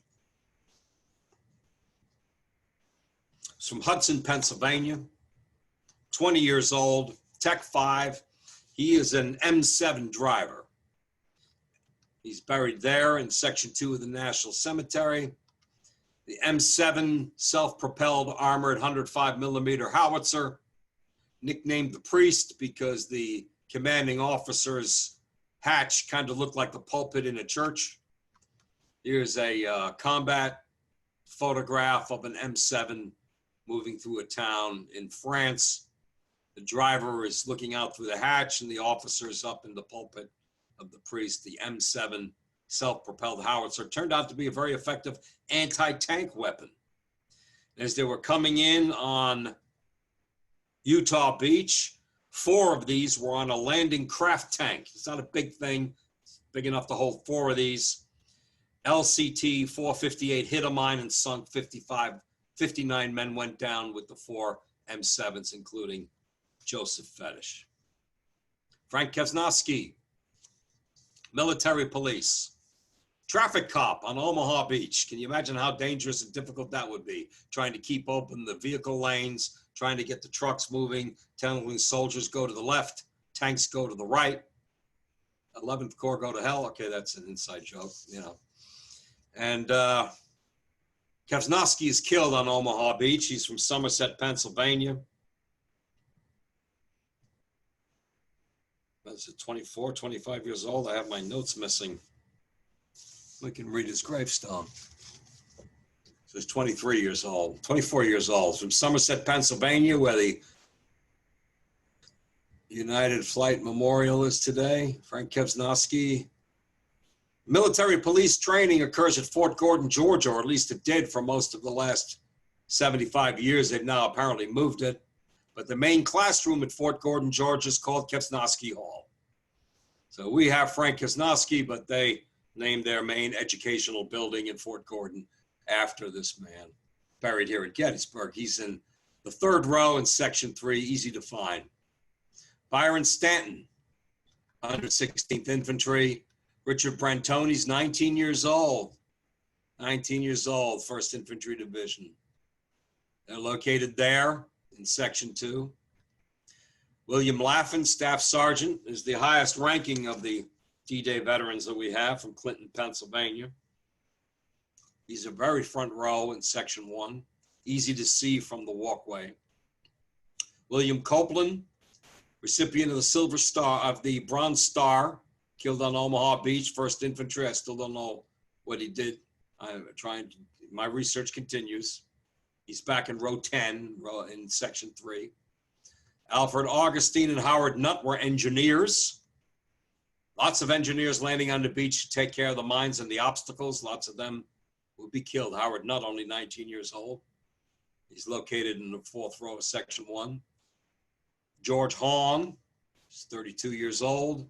is from Hudson, Pennsylvania, 20 years old, Tech 5. He is an M7 driver. He's buried there in Section 2 of the National Cemetery. The M7 self-propelled armored 105 millimeter howitzer, nicknamed the Priest because the commanding officer's hatch kind of looked like the pulpit in a church. Here's a combat photograph of an M7 moving through a town in France. The driver is looking out through the hatch and the officer's up in the pulpit of the Priest. The M7 self-propelled howitzer turned out to be a very effective anti-tank weapon. As they were coming in on Utah Beach, 4 of these were on a landing craft tank. It's not a big thing. It's big enough to hold 4 of these. LCT 458 hit a mine and sunk. 59 men went down with the 4 M7s, including Joseph Fetish. Frank Kesnowski, military police. Traffic cop on Omaha Beach. Can you imagine how dangerous and difficult that would be? Trying to keep open the vehicle lanes, trying to get the trucks moving, telling soldiers go to the left, tanks go to the right. 11th Corps go to hell. Okay, that's an inside joke, you know. And Kesnowski is killed on Omaha Beach. He's from Somerset, Pennsylvania. That's at 24, 25 years old. I have my notes missing. We can read his gravestone. So he's 23 years old, 24 years old, from Somerset, Pennsylvania, where the United Flight Memorial is today. Frank Kesnowski. Military police training occurs at Fort Gordon, Georgia, or at least it did for most of the last 75 years. They've now apparently moved it. But the main classroom at Fort Gordon, Georgia is called Kesnowski Hall. So we have Frank Kesnowski, but they named their main educational building in Fort Gordon after this man, buried here at Gettysburg. He's in the 3rd row in Section 3, easy to find. Byron Stanton, 116th Infantry. Richard Brantoni's 19 years old. 19 years old, 1st Infantry Division. They're located there in Section 2. William Laffin, Staff Sergeant, is the highest ranking of the D-Day veterans that we have from Clinton, Pennsylvania. He's a very front row in Section 1, easy to see from the walkway. William Copeland, recipient of the Silver Star, of the Bronze Star, killed on Omaha Beach, 1st Infantry. I still don't know what he did. My research continues. He's back in row 10, in Section 3. Alfred Augustine and Howard Nutt were engineers. Lots of engineers landing on the beach to take care of the mines and the obstacles. Lots of them would be killed. Howard Nutt, only 19 years old. He's located in the 4th row of Section 1. George Hahn, he's 32 years old.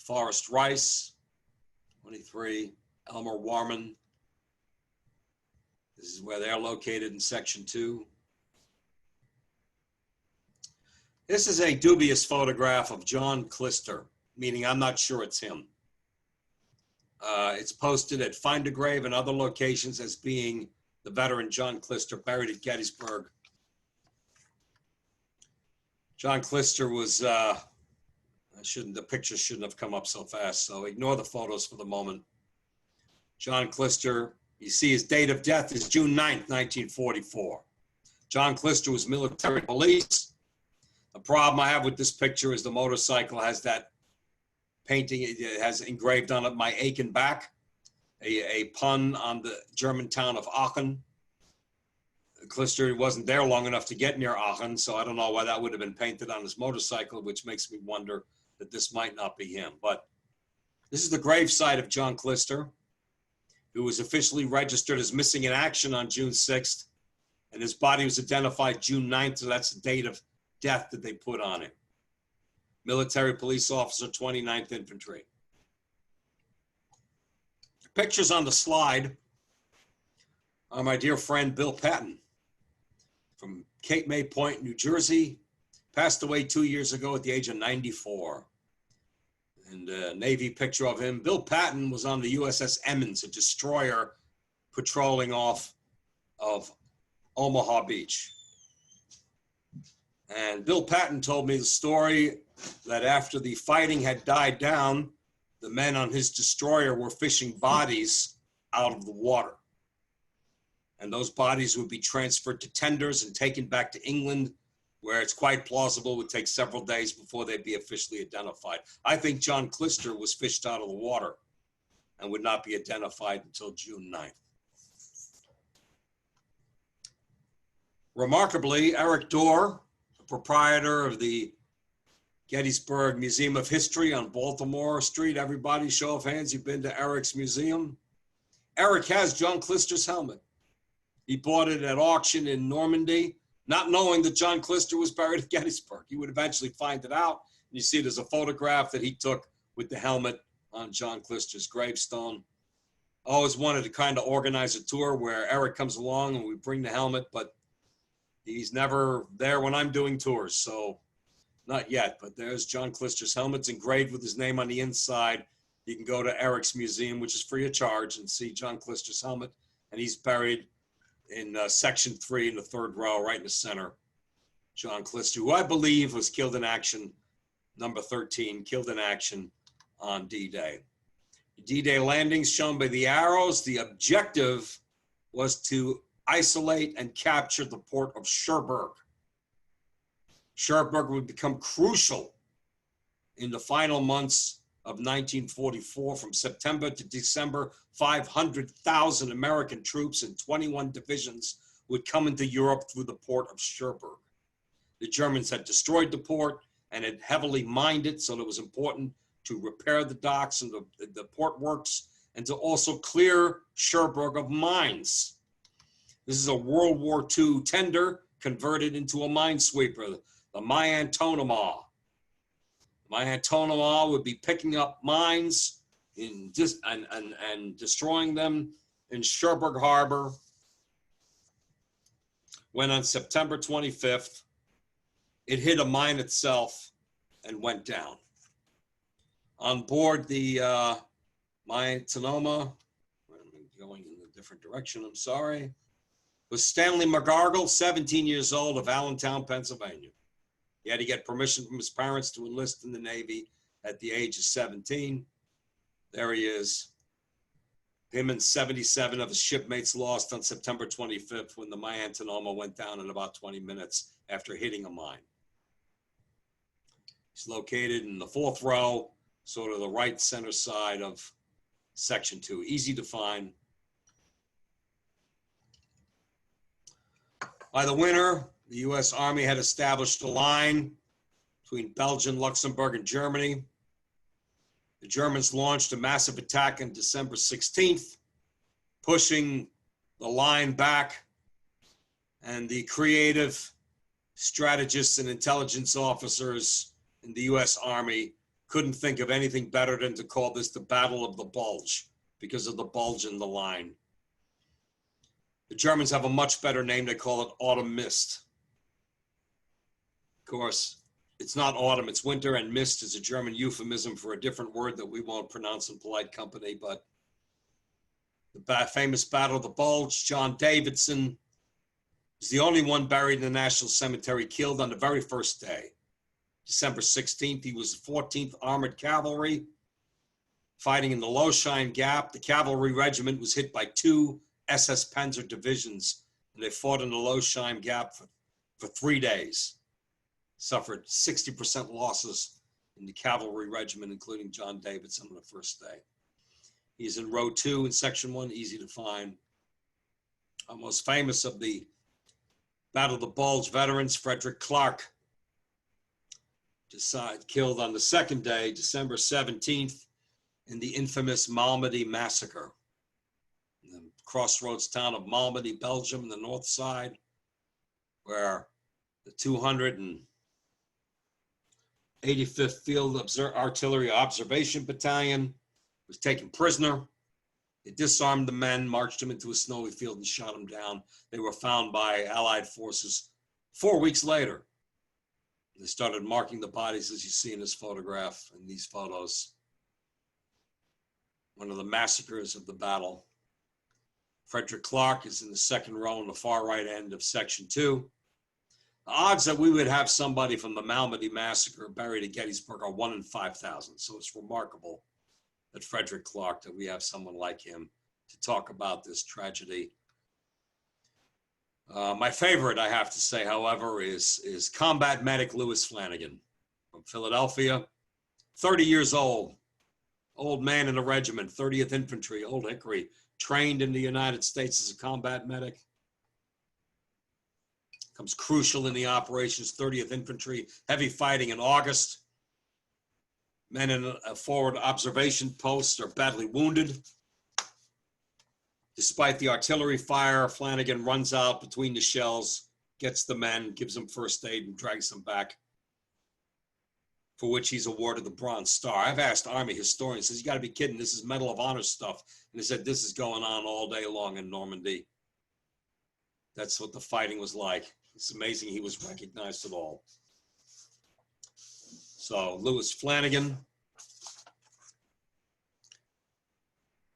Forrest Rice, 23. Elmer Warman This is where they're located in Section 2. This is a dubious photograph of John Klister, meaning I'm not sure it's him. It's posted at Find a Grave and other locations as being the veteran John Klister buried at Gettysburg. John Klister was, the picture shouldn't have come up so fast, so ignore the photos for the moment. John Klister, you see his date of death is June 9th, 1944. John Klister was military police. The problem I have with this picture is the motorcycle has that painting, it has engraved on it, "My Aachen Back," a pun on the German town of Aachen. Klister wasn't there long enough to get near Aachen, so I don't know why that would have been painted on his motorcycle, which makes me wonder that this might not be him. But this is the gravesite of John Klister, who was officially registered as missing in action on June 6th, and his body was identified June 9th, so that's the date of death that they put on it. Military police officer, 29th Infantry. The pictures on the slide are my dear friend Bill Patton from Cape May Point, New Jersey. Passed away 2 years ago at the age of 94. And a Navy picture of him. Bill Patton was on the USS Emmons, a destroyer patrolling off of Omaha Beach. And Bill Patton told me the story that after the fighting had died down, the men on his destroyer were fishing bodies out of the water. And those bodies would be transferred to tenders and taken back to England, where it's quite plausible it would take several days before they'd be officially identified. I think John Klister was fished out of the water and would not be identified until June 9th. Remarkably, Eric Dorr, the proprietor of the Gettysburg Museum of History on Baltimore Street. Everybody, show of hands, you've been to Eric's museum. Eric has John Klister's helmet. He bought it at auction in Normandy, not knowing that John Klister was buried at Gettysburg. He would eventually find it out. And you see there's a photograph that he took with the helmet on John Klister's gravestone. I always wanted to kind of organize a tour where Eric comes along and we bring the helmet, but he's never there when I'm doing tours, so not yet. But there's John Klister's helmet. It's engraved with his name on the inside. You can go to Eric's museum, which is free of charge, and see John Klister's helmet. And he's buried in Section 3 in the third row, right in the center. John Klister, who I believe was killed in action, number 13, killed in action on D-Day. D-Day landings shown by the arrows. The objective was to isolate and capture the port of Cherbourg. Cherbourg would become crucial in the final months of 1944. From September to December, 500,000 American troops in 21 divisions would come into Europe through the port of Cherbourg. The Germans had destroyed the port and had heavily mined it, so it was important to repair the docks and the port works, and to also clear Cherbourg of mines. This is a World War II tender converted into a minesweeper, the Myantonoma. Myantonoma would be picking up mines and destroying them in Cherbourg Harbor, when on September 25th, it hit a mine itself and went down. On board the Myantonoma, I'm going in a different direction, I'm sorry, was Stanley McGargle, 17 years old, of Allentown, Pennsylvania. He had to get permission from his parents to enlist in the Navy at the age of 17. There he is. Him and 77 of his shipmates lost on September 25th when the Myantonoma went down in about 20 minutes after hitting a mine. He's located in the fourth row, sort of the right center side of Section 2. Easy to find. By the winter, the U.S. Army had established a line between Belgium, Luxembourg, and Germany. The Germans launched a massive attack on December 16th, pushing the line back, and the creative strategists and intelligence officers in the U.S. Army couldn't think of anything better than to call this the Battle of the Bulge, because of the bulge in the line. The Germans have a much better name. They call it autumn mist. Of course, it's not autumn, it's winter, and mist is a German euphemism for a different word that we won't pronounce in polite company, but the famous Battle of the Bulge, John Davidson is the only one buried in the National Cemetery killed on the very first day. December 16th, he was 14th Armored Cavalry, fighting in the Lowshine Gap. The cavalry regiment was hit by 2 SS Panzer divisions, and they fought in the Lowshine Gap for 3 days. Suffered 60% losses in the cavalry regiment, including John Davidson on the first day. He's in row 2 in section 1, easy to find. Our most famous of the Battle of the Bulge veterans, Fredrick Clark, killed on the second day, December 17th, in the infamous Malmedy massacre. In the crossroads town of Malmedy, Belgium, on the north side, where the 285th Field Artillery Observation Battalion was taken prisoner. They disarmed the men, marched them into a snowy field, and shot them down. They were found by Allied forces 4 weeks later. They started marking the bodies, as you see in this photograph, in these photos. One of the massacres of the battle. Fredrick Clark is in the second row on the far right end of section 2. The odds that we would have somebody from the Malmedy massacre buried at Gettysburg are 1 in 5,000. So it's remarkable that Fredrick Clark, that we have someone like him to talk about this tragedy. My favorite, I have to say, however, is combat medic Louis Flanagan from Philadelphia, 30 years old man in the regiment, 30th Infantry, Old Hickory, trained in the United States as a combat medic. Comes crucial in the operations, 30th Infantry, heavy fighting in August. Men in a forward observation post are badly wounded. Despite the artillery fire, Flanagan runs out between the shells, gets the men, gives them first aid, and drags them back, for which he's awarded the Bronze Star. I've asked Army historians, says, you gotta be kidding, this is Medal of Honor stuff. And they said, this is going on all day long in Normandy. That's what the fighting was like. It's amazing he was recognized at all. So Louis Flanagan,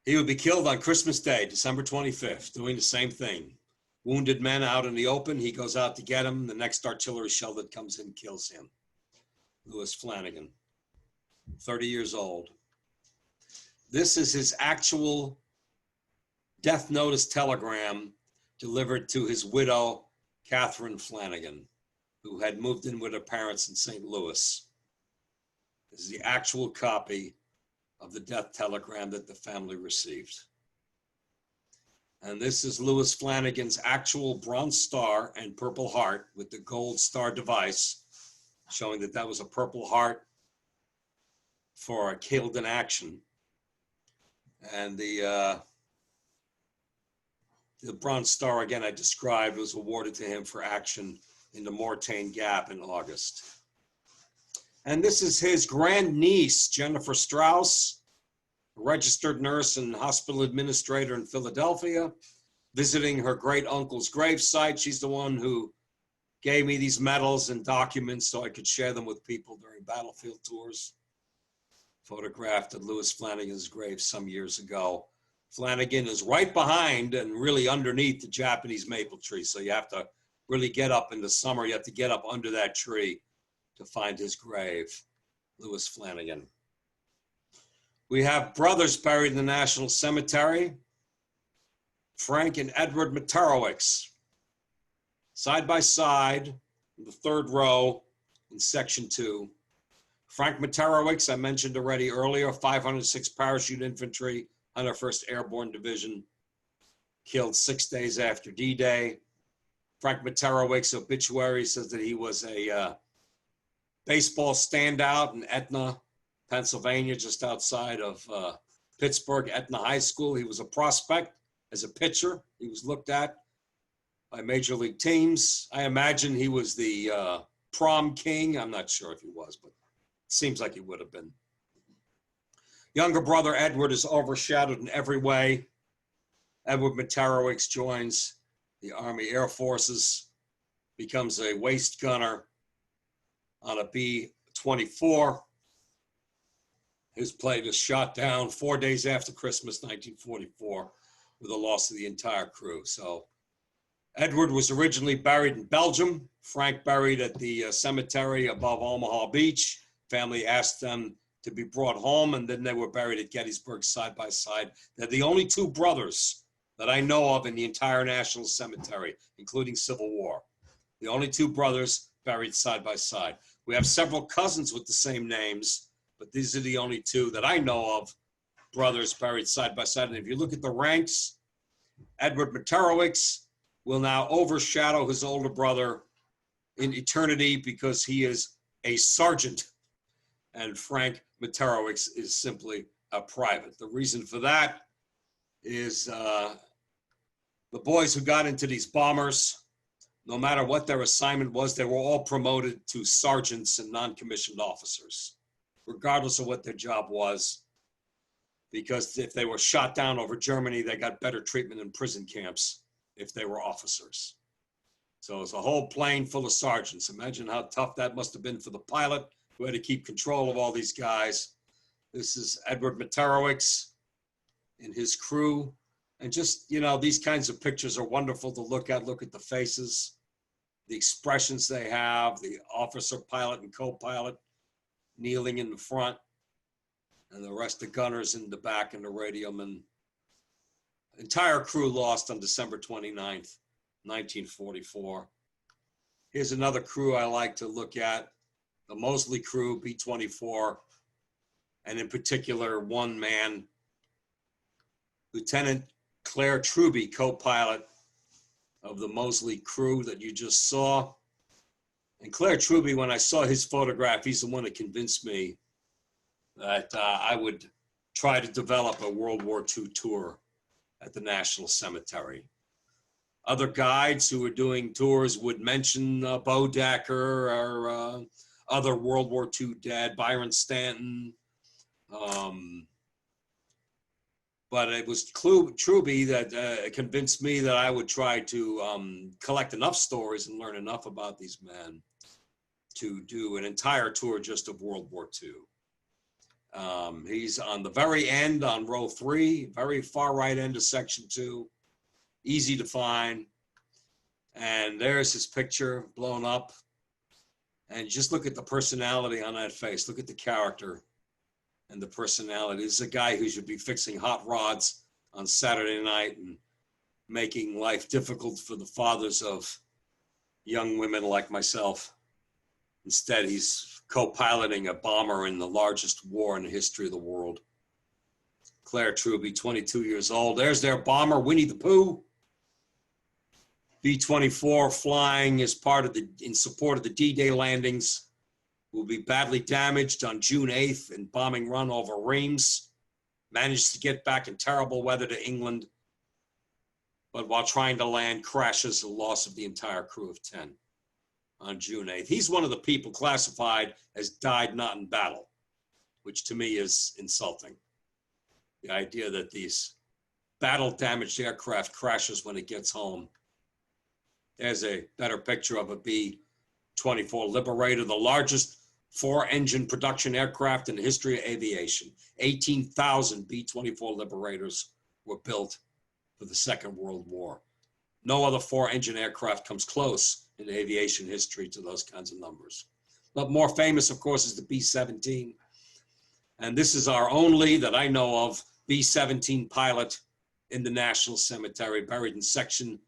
he would be killed on Christmas Day, December 25th, doing the same thing. Wounded men out in the open, he goes out to get them. The next artillery shell that comes in kills him. Louis Flanagan, 30 years old. This is his actual death notice telegram delivered to his widow, Catherine Flanagan, who had moved in with her parents in St. Louis. This is the actual copy of the death telegram that the family received. And this is Louis Flanagan's actual Bronze Star and Purple Heart with the gold star device, showing that that was a Purple Heart for a killed in action. And the Bronze Star, again, I described, was awarded to him for action in the Mortain Gap in August. And this is his grandniece, Jennifer Strauss, a registered nurse and hospital administrator in Philadelphia, visiting her great uncle's gravesite. She's the one who gave me these medals and documents so I could share them with people during battlefield tours. Photographed at Louis Flanagan's grave some years ago. Flanagan is right behind and really underneath the Japanese maple tree. So you have to really get up in the summer. You have to get up under that tree to find his grave, Louis Flanagan. We have brothers buried in the National Cemetery, Frank and Edward Matarowicz, side by side in the third row in section 2. Frank Matarowicz, I mentioned already earlier, 506 Parachute Infantry, 101st Airborne Division, killed 6 days after D-Day. Frank Matarowicz obituary says that he was a baseball standout in Etna, Pennsylvania, just outside of Pittsburgh, Etna High School. He was a prospect as a pitcher. He was looked at by major league teams. I imagine he was the prom king. I'm not sure if he was, but it seems like he would have been. Younger brother Edward is overshadowed in every way. Edward Matarowicz joins the Army Air Forces, becomes a waist gunner on a B-24. His plane is shot down 4 days after Christmas, 1944, with the loss of the entire crew. So Edward was originally buried in Belgium. Frank buried at the cemetery above Omaha Beach. Family asked them to be brought home, and then they were buried at Gettysburg side by side. They're the only two brothers that I know of in the entire National Cemetery, including Civil War. The only two brothers buried side by side. We have several cousins with the same names, but these are the only two that I know of, brothers buried side by side. And if you look at the ranks, Edward Meterowicz will now overshadow his older brother in eternity because he is a sergeant, and Frank Meterowicz is simply a private. The reason for that is the boys who got into these bombers, no matter what their assignment was, they were all promoted to sergeants and non-commissioned officers, regardless of what their job was, because if they were shot down over Germany, they got better treatment in prison camps if they were officers. So it's a whole plane full of sergeants. Imagine how tough that must have been for the pilot who had to keep control of all these guys. This is Edward Meterowicz and his crew. And just, you know, these kinds of pictures are wonderful to look at. Look at the faces, the expressions they have, the officer, pilot, and co-pilot kneeling in the front, and the rest of the gunners in the back and the radioman. Entire crew lost on December 29th, 1944. Here's another crew I like to look at, the Moseley crew, B-24, and in particular, one man, Lieutenant Claire Truby, co-pilot of the Moseley crew that you just saw. And Claire Truby, when I saw his photograph, he's the one that convinced me that I would try to develop a World War II tour at the National Cemetery. Other guides who were doing tours would mention Bo Decker or other World War II dead, Byron Stanton. But it was Truby that convinced me that I would try to collect enough stories and learn enough about these men to do an entire tour just of World War II. He's on the very end on row 3, very far right end of section 2, easy to find. And there's his picture blown up. And just look at the personality on that face. Look at the character and the personality. This is a guy who should be fixing hot rods on Saturday night and making life difficult for the fathers of young women like myself. Instead, he's co-piloting a bomber in the largest war in the history of the world. Claire Truby, 22 years old. There's their bomber, Winnie the Pooh. B-24 flying as part of in support of the D-Day landings. Will be badly damaged on June 8th in bombing run over Reims. Managed to get back in terrible weather to England, but while trying to land, crashes, the loss of the entire crew of 10 on June 8th. He's one of the people classified as died not in battle, which to me is insulting. The idea that these battle-damaged aircraft crashes when it gets home. There's a better picture of a B-24 Liberator, the largest 4-engine production aircraft in the history of aviation. 18,000 B-24 Liberators were built for the Second World War. No other 4-engine aircraft comes close in aviation history to those kinds of numbers. But more famous, of course, is the B-17. And this is our only, that I know of, B-17 pilot in the National Cemetery, buried in Section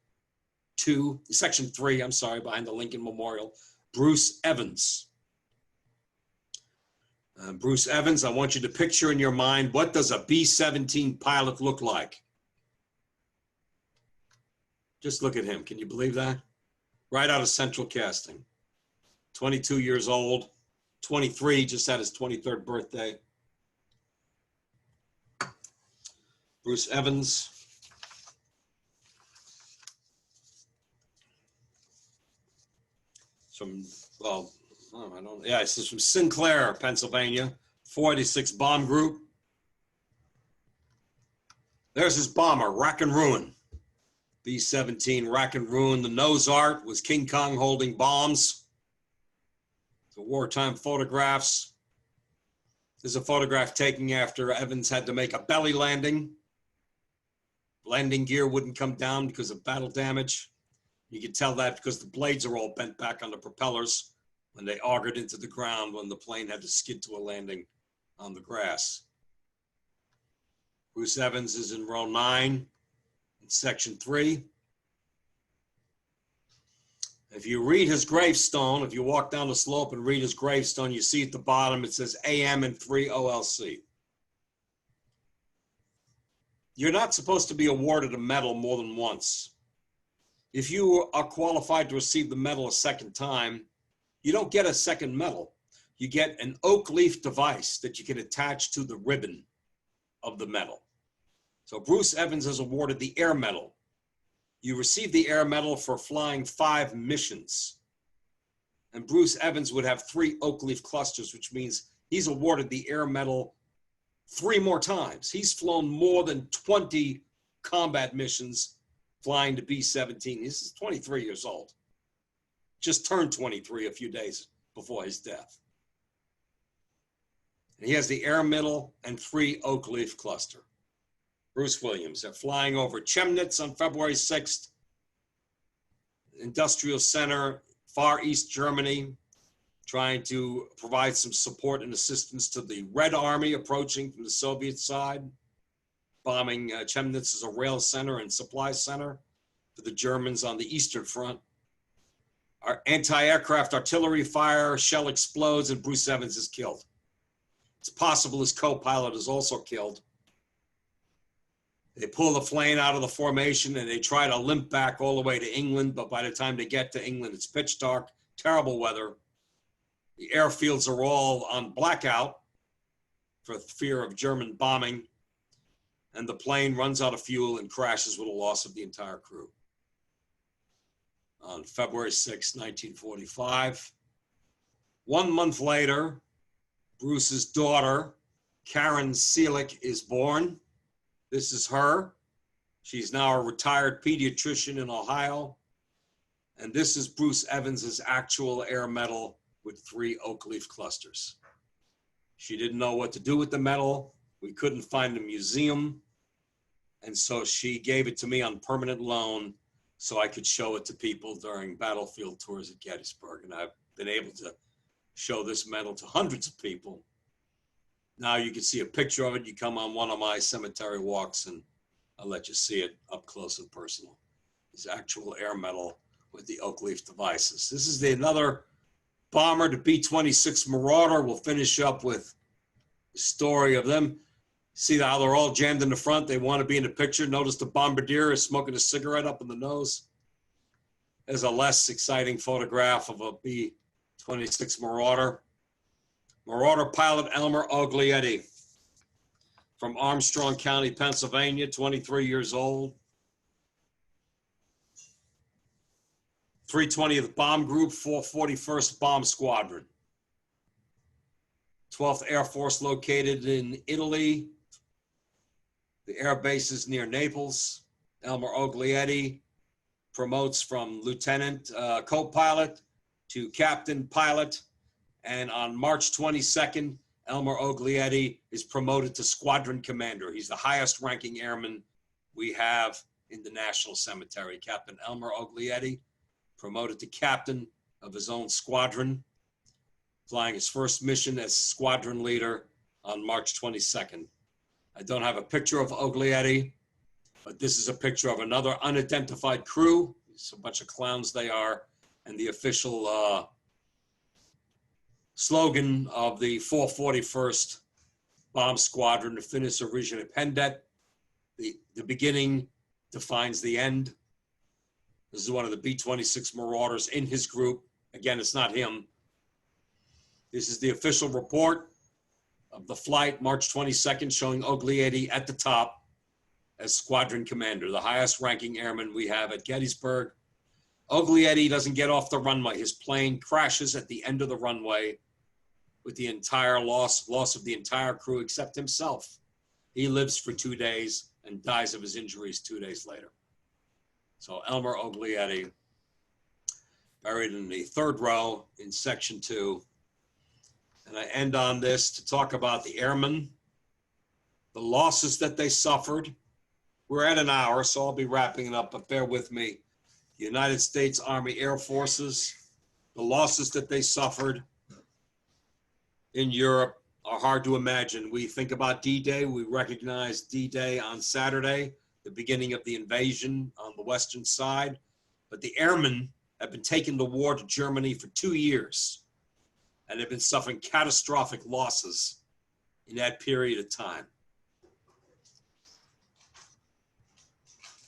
3, behind the Lincoln Memorial, Bruce Evans. Bruce Evans, I want you to picture in your mind, what does a B-17 pilot look like? Just look at him. Can you believe that? Right out of Central Casting. 22 years old, 23, just had his 23rd birthday. Bruce Evans. This is from Sinclair, Pennsylvania, 486 Bomb Group. There's his bomber, Rack and Ruin, B-17 rack and ruin. The nose art was King Kong holding bombs. The wartime photographs. There's a photograph taken after Evans had to make a belly landing. Landing gear wouldn't come down because of battle damage. You can tell that because the blades are all bent back on the propellers when they augered into the ground when the plane had to skid to a landing on the grass. Bruce Evans is in row 9 in section 3. If you read his gravestone, if you walk down the slope and read his gravestone, you see at the bottom it says AM and 3 OLC. You're not supposed to be awarded a medal more than once. If you are qualified to receive the medal a second time, you don't get a second medal. You get an oak leaf device that you can attach to the ribbon of the medal. So Bruce Evans is awarded the Air Medal. You receive the Air Medal for flying 5 missions. And Bruce Evans would have 3 oak leaf clusters, which means he's awarded the Air Medal 3 more times. He's flown more than 20 combat missions flying to B-17. This is 23 years old. Just turned 23 a few days before his death. And he has the Air Medal and 3 oak leaf cluster. Bruce Williams. They're flying over Chemnitz on February 6th. Industrial Center, Far East Germany, trying to provide some support and assistance to the Red Army approaching from the Soviet side, bombing Chemnitz as a rail center and supply center for the Germans on the Eastern Front. Our anti-aircraft artillery fire, shell explodes, and Bruce Evans is killed. It's possible his co-pilot is also killed. They pull the plane out of the formation and they try to limp back all the way to England, but by the time they get to England, it's pitch dark, terrible weather. The airfields are all on blackout for fear of German bombing, and the plane runs out of fuel and crashes with a loss of the entire crew. On February 6, 1945. 1 month later, Bruce's daughter, Karen Seelig, is born. This is her. She's now a retired pediatrician in Ohio. And this is Bruce Evans's actual Air Medal with 3 oak leaf clusters. She didn't know what to do with the medal. We couldn't find a museum. And so she gave it to me on permanent loan so I could show it to people during battlefield tours at Gettysburg. And I've been able to show this medal to hundreds of people. Now you can see a picture of it. You come on one of my cemetery walks and I'll let you see it up close and personal. His actual Air Medal with the oak leaf devices. This is another bomber, the B-26 Marauder. We'll finish up with the story of them. See how they're all jammed in the front. They want to be in the picture. Notice the bombardier is smoking a cigarette up in the nose. There's a less exciting photograph of a B-26 Marauder. Marauder pilot Elmer Oglietti from Armstrong County, Pennsylvania, 23 years old. 320th Bomb Group, 441st Bomb Squadron. 12th Air Force located in Italy. The air base is near Naples. Elmer Oglietti promotes from lieutenant co-pilot to captain pilot. And on March 22nd, Elmer Oglietti is promoted to squadron commander. He's the highest ranking airman we have in the National Cemetery. Captain Elmer Oglietti, promoted to captain of his own squadron, flying his first mission as squadron leader on March 22nd. I don't have a picture of Oglietti, but this is a picture of another unidentified crew. It's a bunch of clowns they are, and the official slogan of the 441st Bomb Squadron, the Finis Origine Pendet. The beginning defines the end. This is one of the B-26 Marauders in his group. Again, it's not him. This is the official report of the flight, March 22nd, showing Oglietti at the top as squadron commander, the highest ranking airman we have at Gettysburg. Oglietti doesn't get off the runway. His plane crashes at the end of the runway with the entire loss of the entire crew except himself. He lives for 2 days and dies of his injuries 2 days later. So Elmer Oglietti, buried in the third row in section 2. And I end on this to talk about the airmen, the losses that they suffered. We're at an hour, so I'll be wrapping it up, but bear with me. The United States Army Air Forces, the losses that they suffered in Europe are hard to imagine. We think about D-Day, we recognize D-Day on Saturday, the beginning of the invasion on the western side, but the airmen have been taking the war to Germany for 2 years and have been suffering catastrophic losses in that period of time.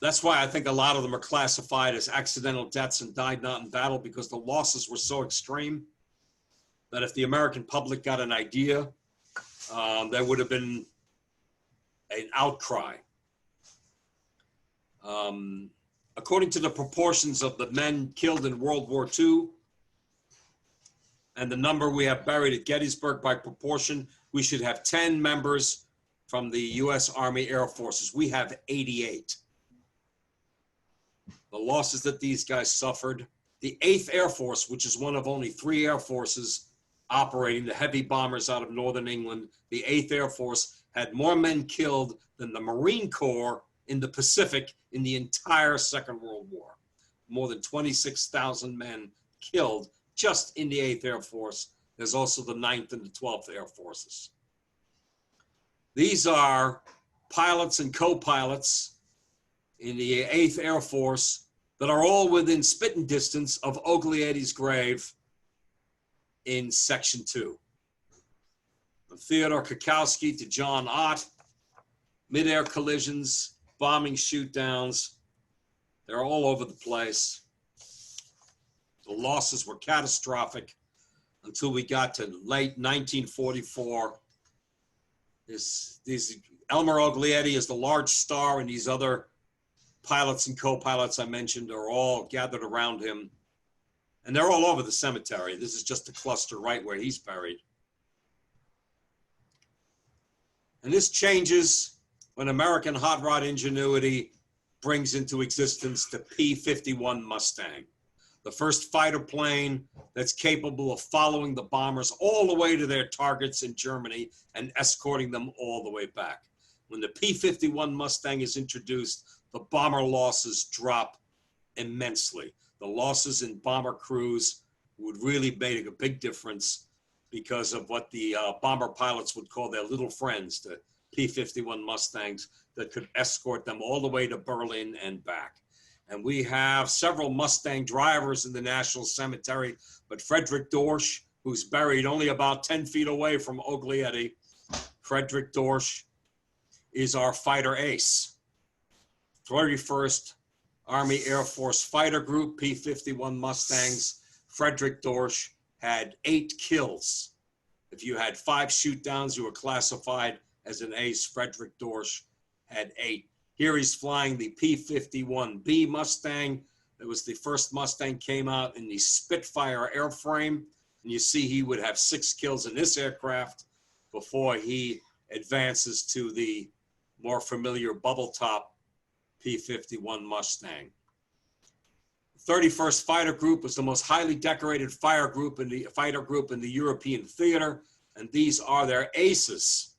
That's why I think a lot of them are classified as accidental deaths and died not in battle, because the losses were so extreme that if the American public got an idea, there would have been an outcry. According to the proportions of the men killed in World War II and the number we have buried at Gettysburg by proportion, we should have 10 members from the U.S. Army Air Forces. We have 88. The losses that these guys suffered. The 8th Air Force, which is one of only 3 air forces operating the heavy bombers out of northern England, the 8th Air Force had more men killed than the Marine Corps in the Pacific in the entire Second World War. More than 26,000 men killed just in the 8th Air Force. There's also the 9th and the 12th Air Forces. These are pilots and co-pilots in the 8th Air Force that are all within spitting distance of Oglietti's grave in Section 2. From Theodore Kukowski to John Ott, mid-air collisions, bombing shoot-downs, they're all over the place. The losses were catastrophic until we got to late 1944. Elmer Oglietti is the large star, and these other pilots and co-pilots I mentioned are all gathered around him. And they're all over the cemetery. This is just the cluster right where he's buried. And this changes when American hot rod ingenuity brings into existence the P-51 Mustang, the first fighter plane that's capable of following the bombers all the way to their targets in Germany and escorting them all the way back. When the P-51 Mustang is introduced, the bomber losses drop immensely. The losses in bomber crews would really make a big difference because of what the bomber pilots would call their little friends, the P-51 Mustangs that could escort them all the way to Berlin and back. And we have several Mustang drivers in the National Cemetery, but Fredrick Dorsch, who's buried only about 10 feet away from Oglietti, Fredrick Dorsch is our fighter ace. 31st Army Air Force Fighter Group, P-51 Mustangs. Fredrick Dorsch had 8 kills. If you had 5 shoot-downs, you were classified as an ace. Fredrick Dorsch had 8. Here he's flying the P-51B Mustang. It was the first Mustang came out in the Spitfire airframe. And you see he would have 6 kills in this aircraft before he advances to the more familiar bubble top P-51 Mustang. The 31st Fighter Group was the most highly decorated fighter group in the European theater, and these are their aces.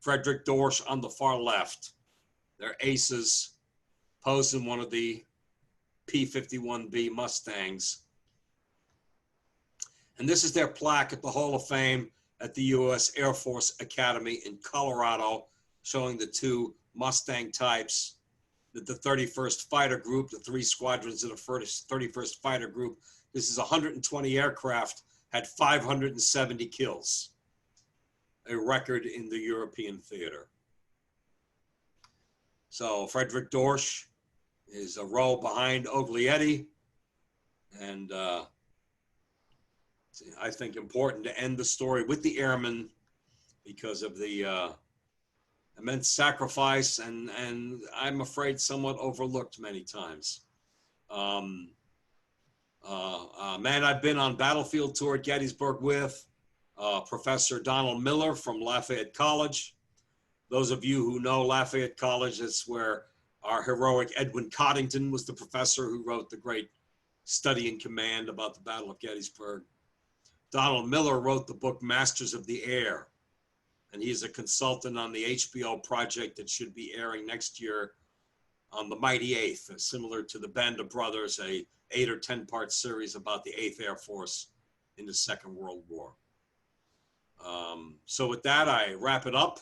Fredrick Dorsch on the far left. Their aces posed in one of the P-51B Mustangs. And this is their plaque at the Hall of Fame at the U.S. Air Force Academy in Colorado, showing the 2 Mustang types that the 31st Fighter Group, the 3 squadrons of the 31st Fighter Group, this is 120 aircraft, had 570 kills, a record in the European theater. So Fredrick Dorsch is a row behind Oglietti, and I think important to end the story with the airmen because of the immense sacrifice and I'm afraid somewhat overlooked many times. Man I've been on battlefield tour at Gettysburg with, Professor Donald Miller from Lafayette College. Those of you who know Lafayette College, that's where Our heroic Edwin Coddington was the professor who wrote the great study in command about the Battle of Gettysburg. Donald Miller wrote the book Masters of the Air, and he's a consultant on the HBO project that should be airing next year on the Mighty Eighth, similar to the Band of Brothers, a 8 or 10 part series about the 8th Air Force in the Second World War. So with that, I wrap it up.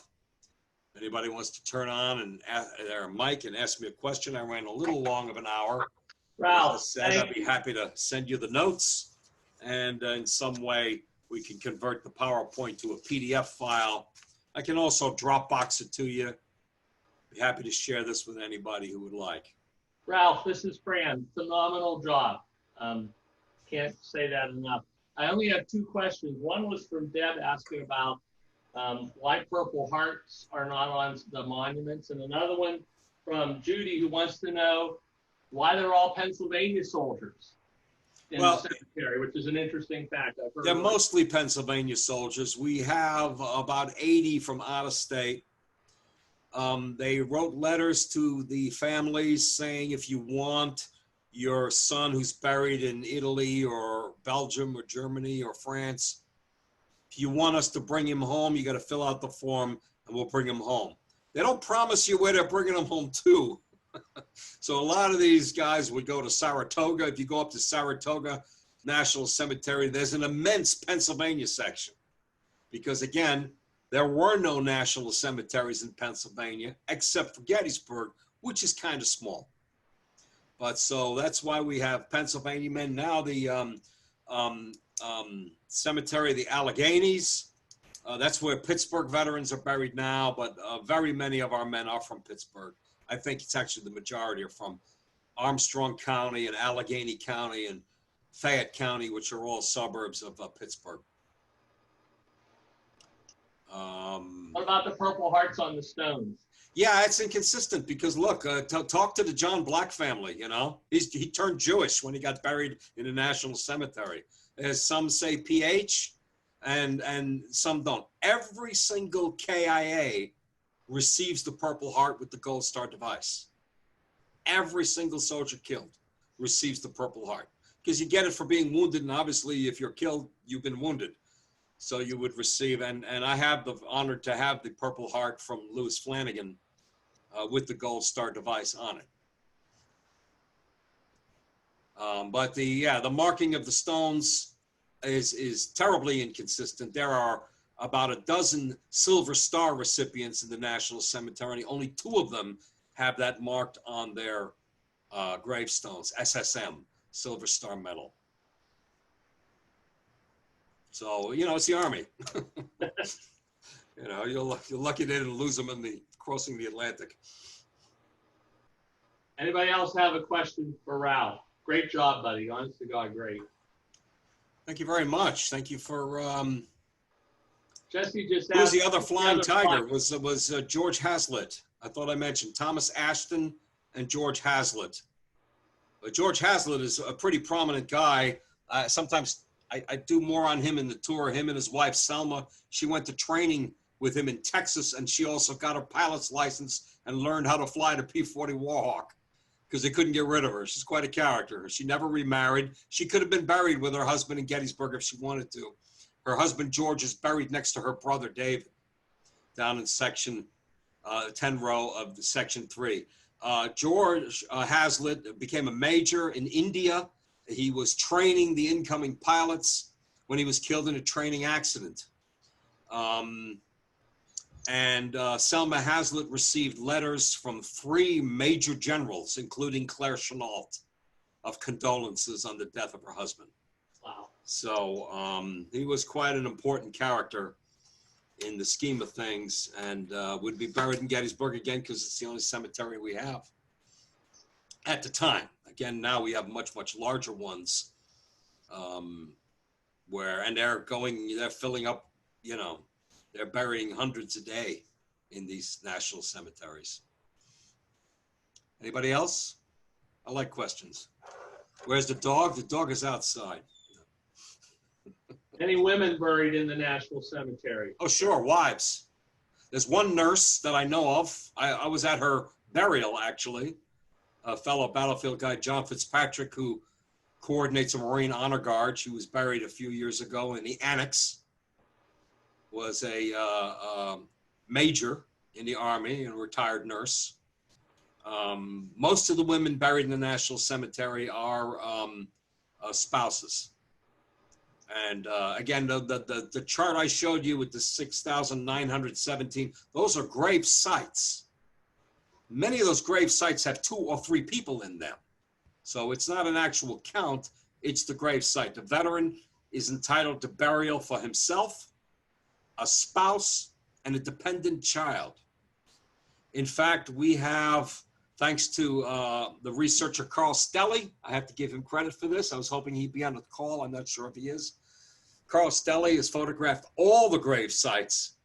Anybody wants to turn on their mic and ask me a question? I ran a little long of an hour.
Ralph,
As I said, I'd be happy to send you the notes, and in some way we can convert the PowerPoint to a PDF file. I can also Dropbox it to you. Be happy to share this with anybody who would like.
Ralph, this is Fran. Phenomenal job. Can't say that enough. I only have 2 questions. One was from Deb asking about why Purple Hearts are not on the monuments, and another one from Judy who wants to know why they're all Pennsylvania soldiers in the cemetery, which is an interesting fact.
They're mostly Pennsylvania soldiers. We have about 80 from out of state. They wrote letters to the families saying, if you want your son who's buried in Italy or Belgium or Germany or France, if you want us to bring him home, you got to fill out the form and we'll bring him home. They don't promise you where they're bringing him home to. So a lot of these guys would go to Saratoga. If you go up to Saratoga National Cemetery, there's an immense Pennsylvania section because, again, there were no national cemeteries in Pennsylvania except for Gettysburg, which is kind of small. But so that's why we have Pennsylvania men. Now the cemetery of the Alleghenies, that's where Pittsburgh veterans are buried now, but very many of our men are from Pittsburgh. I think it's actually the majority are from Armstrong County and Allegheny County and Fayette County, which are all suburbs of Pittsburgh.
What about the Purple Hearts on the stones?
Yeah, it's inconsistent because look, talk to the John Black family, you know, he turned Jewish when he got buried in the National Cemetery. As some say PH and some don't. Every single KIA receives the Purple Heart with the Gold Star device. Every single soldier killed receives the Purple Heart because you get it for being wounded, and obviously if you're killed, you've been wounded. So you would receive, and I have the honor to have the Purple Heart from Louis Flanagan with the Gold Star device on it. But the marking of the stones is terribly inconsistent. There are about a dozen Silver Star recipients in the National Cemetery. Only 2 of them have that marked on their gravestones, SSM, Silver Star Medal. So, you know, it's the Army. You know, you're lucky they didn't lose them in crossing the Atlantic.
Anybody else have a question for Ralph? Great job, buddy. Honest to God, great.
Thank you very much. Thank you for.
Jesse just asked.
Who's the other flying tiger? Was George Hazlit. I thought I mentioned Thomas Ashton and George Hazlit. But George Hazlit is a pretty prominent guy. Sometimes I do more on him in the tour. Him and his wife Selma. She went to training with him in Texas, and she also got her pilot's license and learned how to fly the P-40 Warhawk because they couldn't get rid of her. She's quite a character. She never remarried. She could have been buried with her husband in Gettysburg if she wanted to. Her husband George is buried next to her brother David down in section 10 row of the section 3. George Hazlit became a major in India. He was training the incoming pilots when he was killed in a training accident. Selma Hazlit received letters from 3 major generals, including Claire Chennault, of condolences on the death of her husband.
Wow.
So he was quite an important character in the scheme of things, and would be buried in Gettysburg again because it's the only cemetery we have at the time. Again, now we have much, much larger ones they're filling up, you know, they're burying hundreds a day in these national cemeteries. Anybody else? I like questions. Where's the dog? The dog is outside.
Any women buried in the National Cemetery?
Oh, sure, wives. There's one nurse that I know of. I was at her burial, actually. A fellow battlefield guy, John Fitzpatrick, who coordinates a Marine Honor Guard. She was buried a few years ago in the Annex, was a major in the Army and a retired nurse. Most of the women buried in the National Cemetery are spouses. And again, the chart I showed you with the 6,917, those are grave sites. Many of those grave sites have 2 or 3 people in them. So it's not an actual count, it's the grave site. The veteran is entitled to burial for himself, a spouse, and a dependent child. In fact, we have, thanks to the researcher Carl Stelly, I have to give him credit for this. I was hoping he'd be on the call. I'm not sure if he is. Carl Stelly has photographed all the grave sites,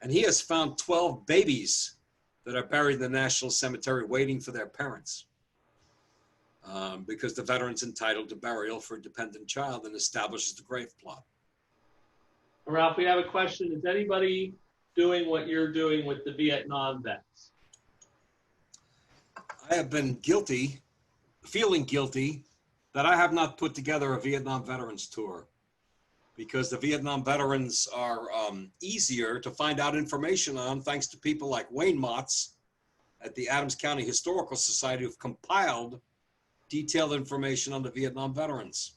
and he has found 12 babies that are buried in the National Cemetery waiting for their parents. Because the veteran's entitled to burial for a dependent child and establishes the grave plot.
Ralph, we have a question. Is anybody doing what you're doing with the Vietnam vets?
I have been feeling guilty that I have not put together a Vietnam Veterans Tour, because the Vietnam veterans are easier to find out information on thanks to people like Wayne Motts at the Adams County Historical Society, who've compiled detailed information on the Vietnam veterans.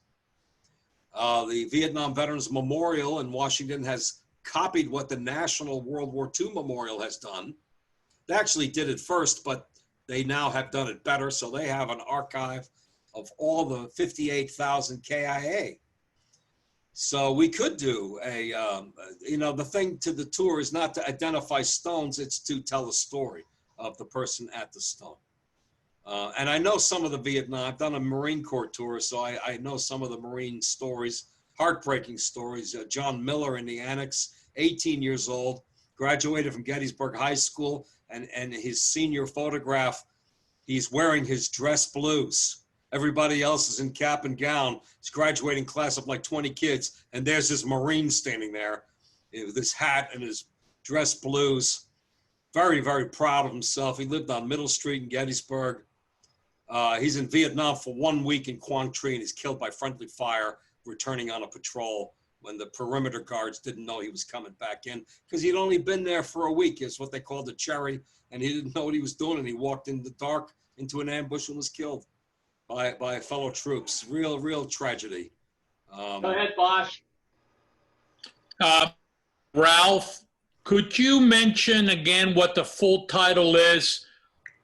The Vietnam Veterans Memorial in Washington has copied what the National World War II Memorial has done. They actually did it first, but they now have done it better. So they have an archive of all the 58,000 KIA. So we could do a, the thing to the tour is not to identify stones, it's to tell the story of the person at the stone. And I know some of the Vietnam, I've done a Marine Corps tour, so I know some of the Marine stories, heartbreaking stories. John Miller in the Annex, 18 years old, graduated from Gettysburg High School, and his senior photograph, he's wearing his dress blues. Everybody else is in cap and gown. His graduating class of like 20 kids, and there's this Marine standing there with his hat and his dress blues. Very, very proud of himself. He lived on Middle Street in Gettysburg. He's in Vietnam for 1 week in Quang Tri, and he's killed by friendly fire returning on a patrol when the perimeter guards didn't know he was coming back in, because he'd only been there for a week. It's what they called the cherry, and he didn't know what he was doing, and he walked in the dark into an ambush and was killed by fellow troops. Real tragedy.
Go ahead, Bosch.
Ralph, could you mention again what the full title is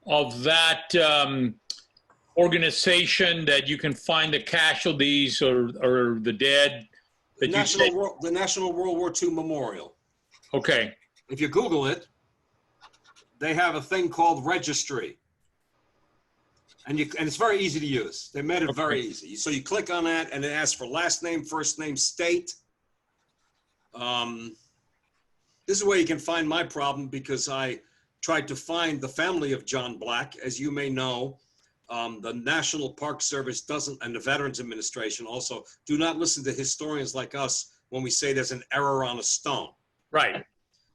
of that organization that you can find the casualties or the dead? That
the National World War II Memorial.
Okay.
If you Google it, they have a thing called registry. And it's very easy to use. They made it very easy. So you click on that, and it asks for last name, first name, state. This is where you can find my problem, because I tried to find the family of John Black. As you may know, the National Park Service doesn't, and the Veterans Administration also, do not listen to historians like us when we say there's an error on a stone.
Right.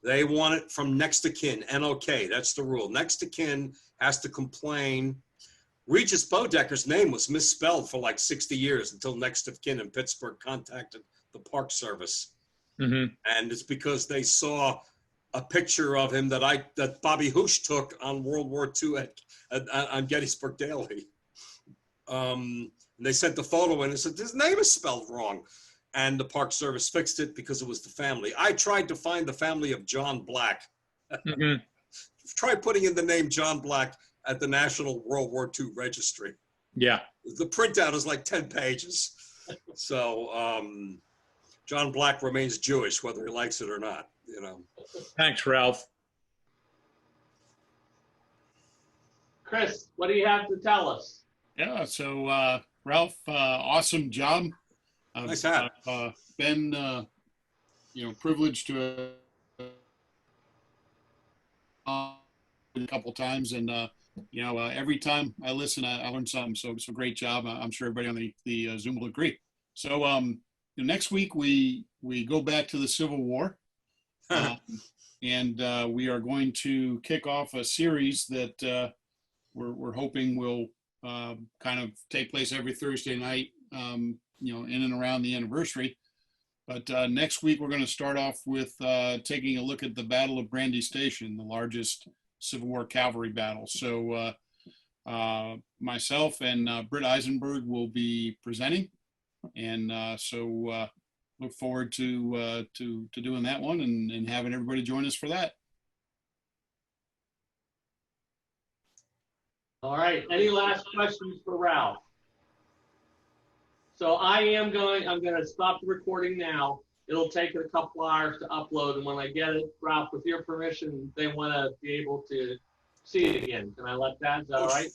They want it from next of kin, NOK, that's the rule. Next of kin has to complain. Regis Bo Decker's name was misspelled for like 60 years until next of kin in Pittsburgh contacted the Park Service. Mm-hmm. And it's because they saw a picture of him that Bobby Hoosh took on World War II on Gettysburg Daily. And they sent the photo in and said, his name is spelled wrong. And the Park Service fixed it because it was the family. I tried to find the family of John Black. Mm-hmm. Try putting in the name John Black at the National World War II Registry.
Yeah.
The printout is like 10 pages. So John Black remains Jewish, whether he likes it or not, you know.
Thanks, Ralph.
Chris, what do you have to tell us?
Yeah, so Ralph, awesome job.
Nice hat.
I've been, privileged to a couple times, and every time I listen, I learn something. So it's a great job. I'm sure everybody on the Zoom will agree. So next week we go back to the Civil War, and we are going to kick off a series that we're hoping will kind of take place every Thursday night, you know, in and around the anniversary. But next week, we're going to start off with taking a look at the Battle of Brandy Station, the largest Civil War cavalry battle. So myself and Britt Eisenberg will be presenting. And so look forward to doing that one and having everybody join us for that.
All right, any last questions for Ralph? So I'm going to stop the recording now. It'll take a couple hours to upload, and when I get it, Ralph, with your permission, they want to be able to see it again. Can I let that? Is that all right?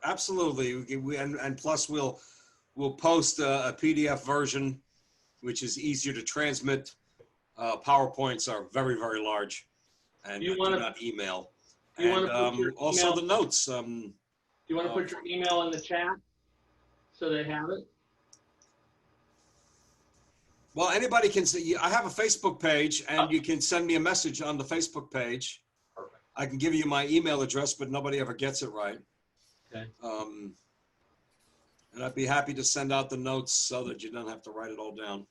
Absolutely. And plus we'll post a PDF version, which is easier to transmit. PowerPoints are very, very large, and
You
do
wanna-
not email.
you
And
wanna put your
also
email-
the notes.
Do you want to put your email in the chat so they have it?
Well, anybody can see. I have a Facebook page, and you can send me a message on the Facebook page.
Perfect.
I can give you my email address, but nobody ever gets it right.
Okay.
And I'd be happy to send out the notes so that you don't have to write it all down.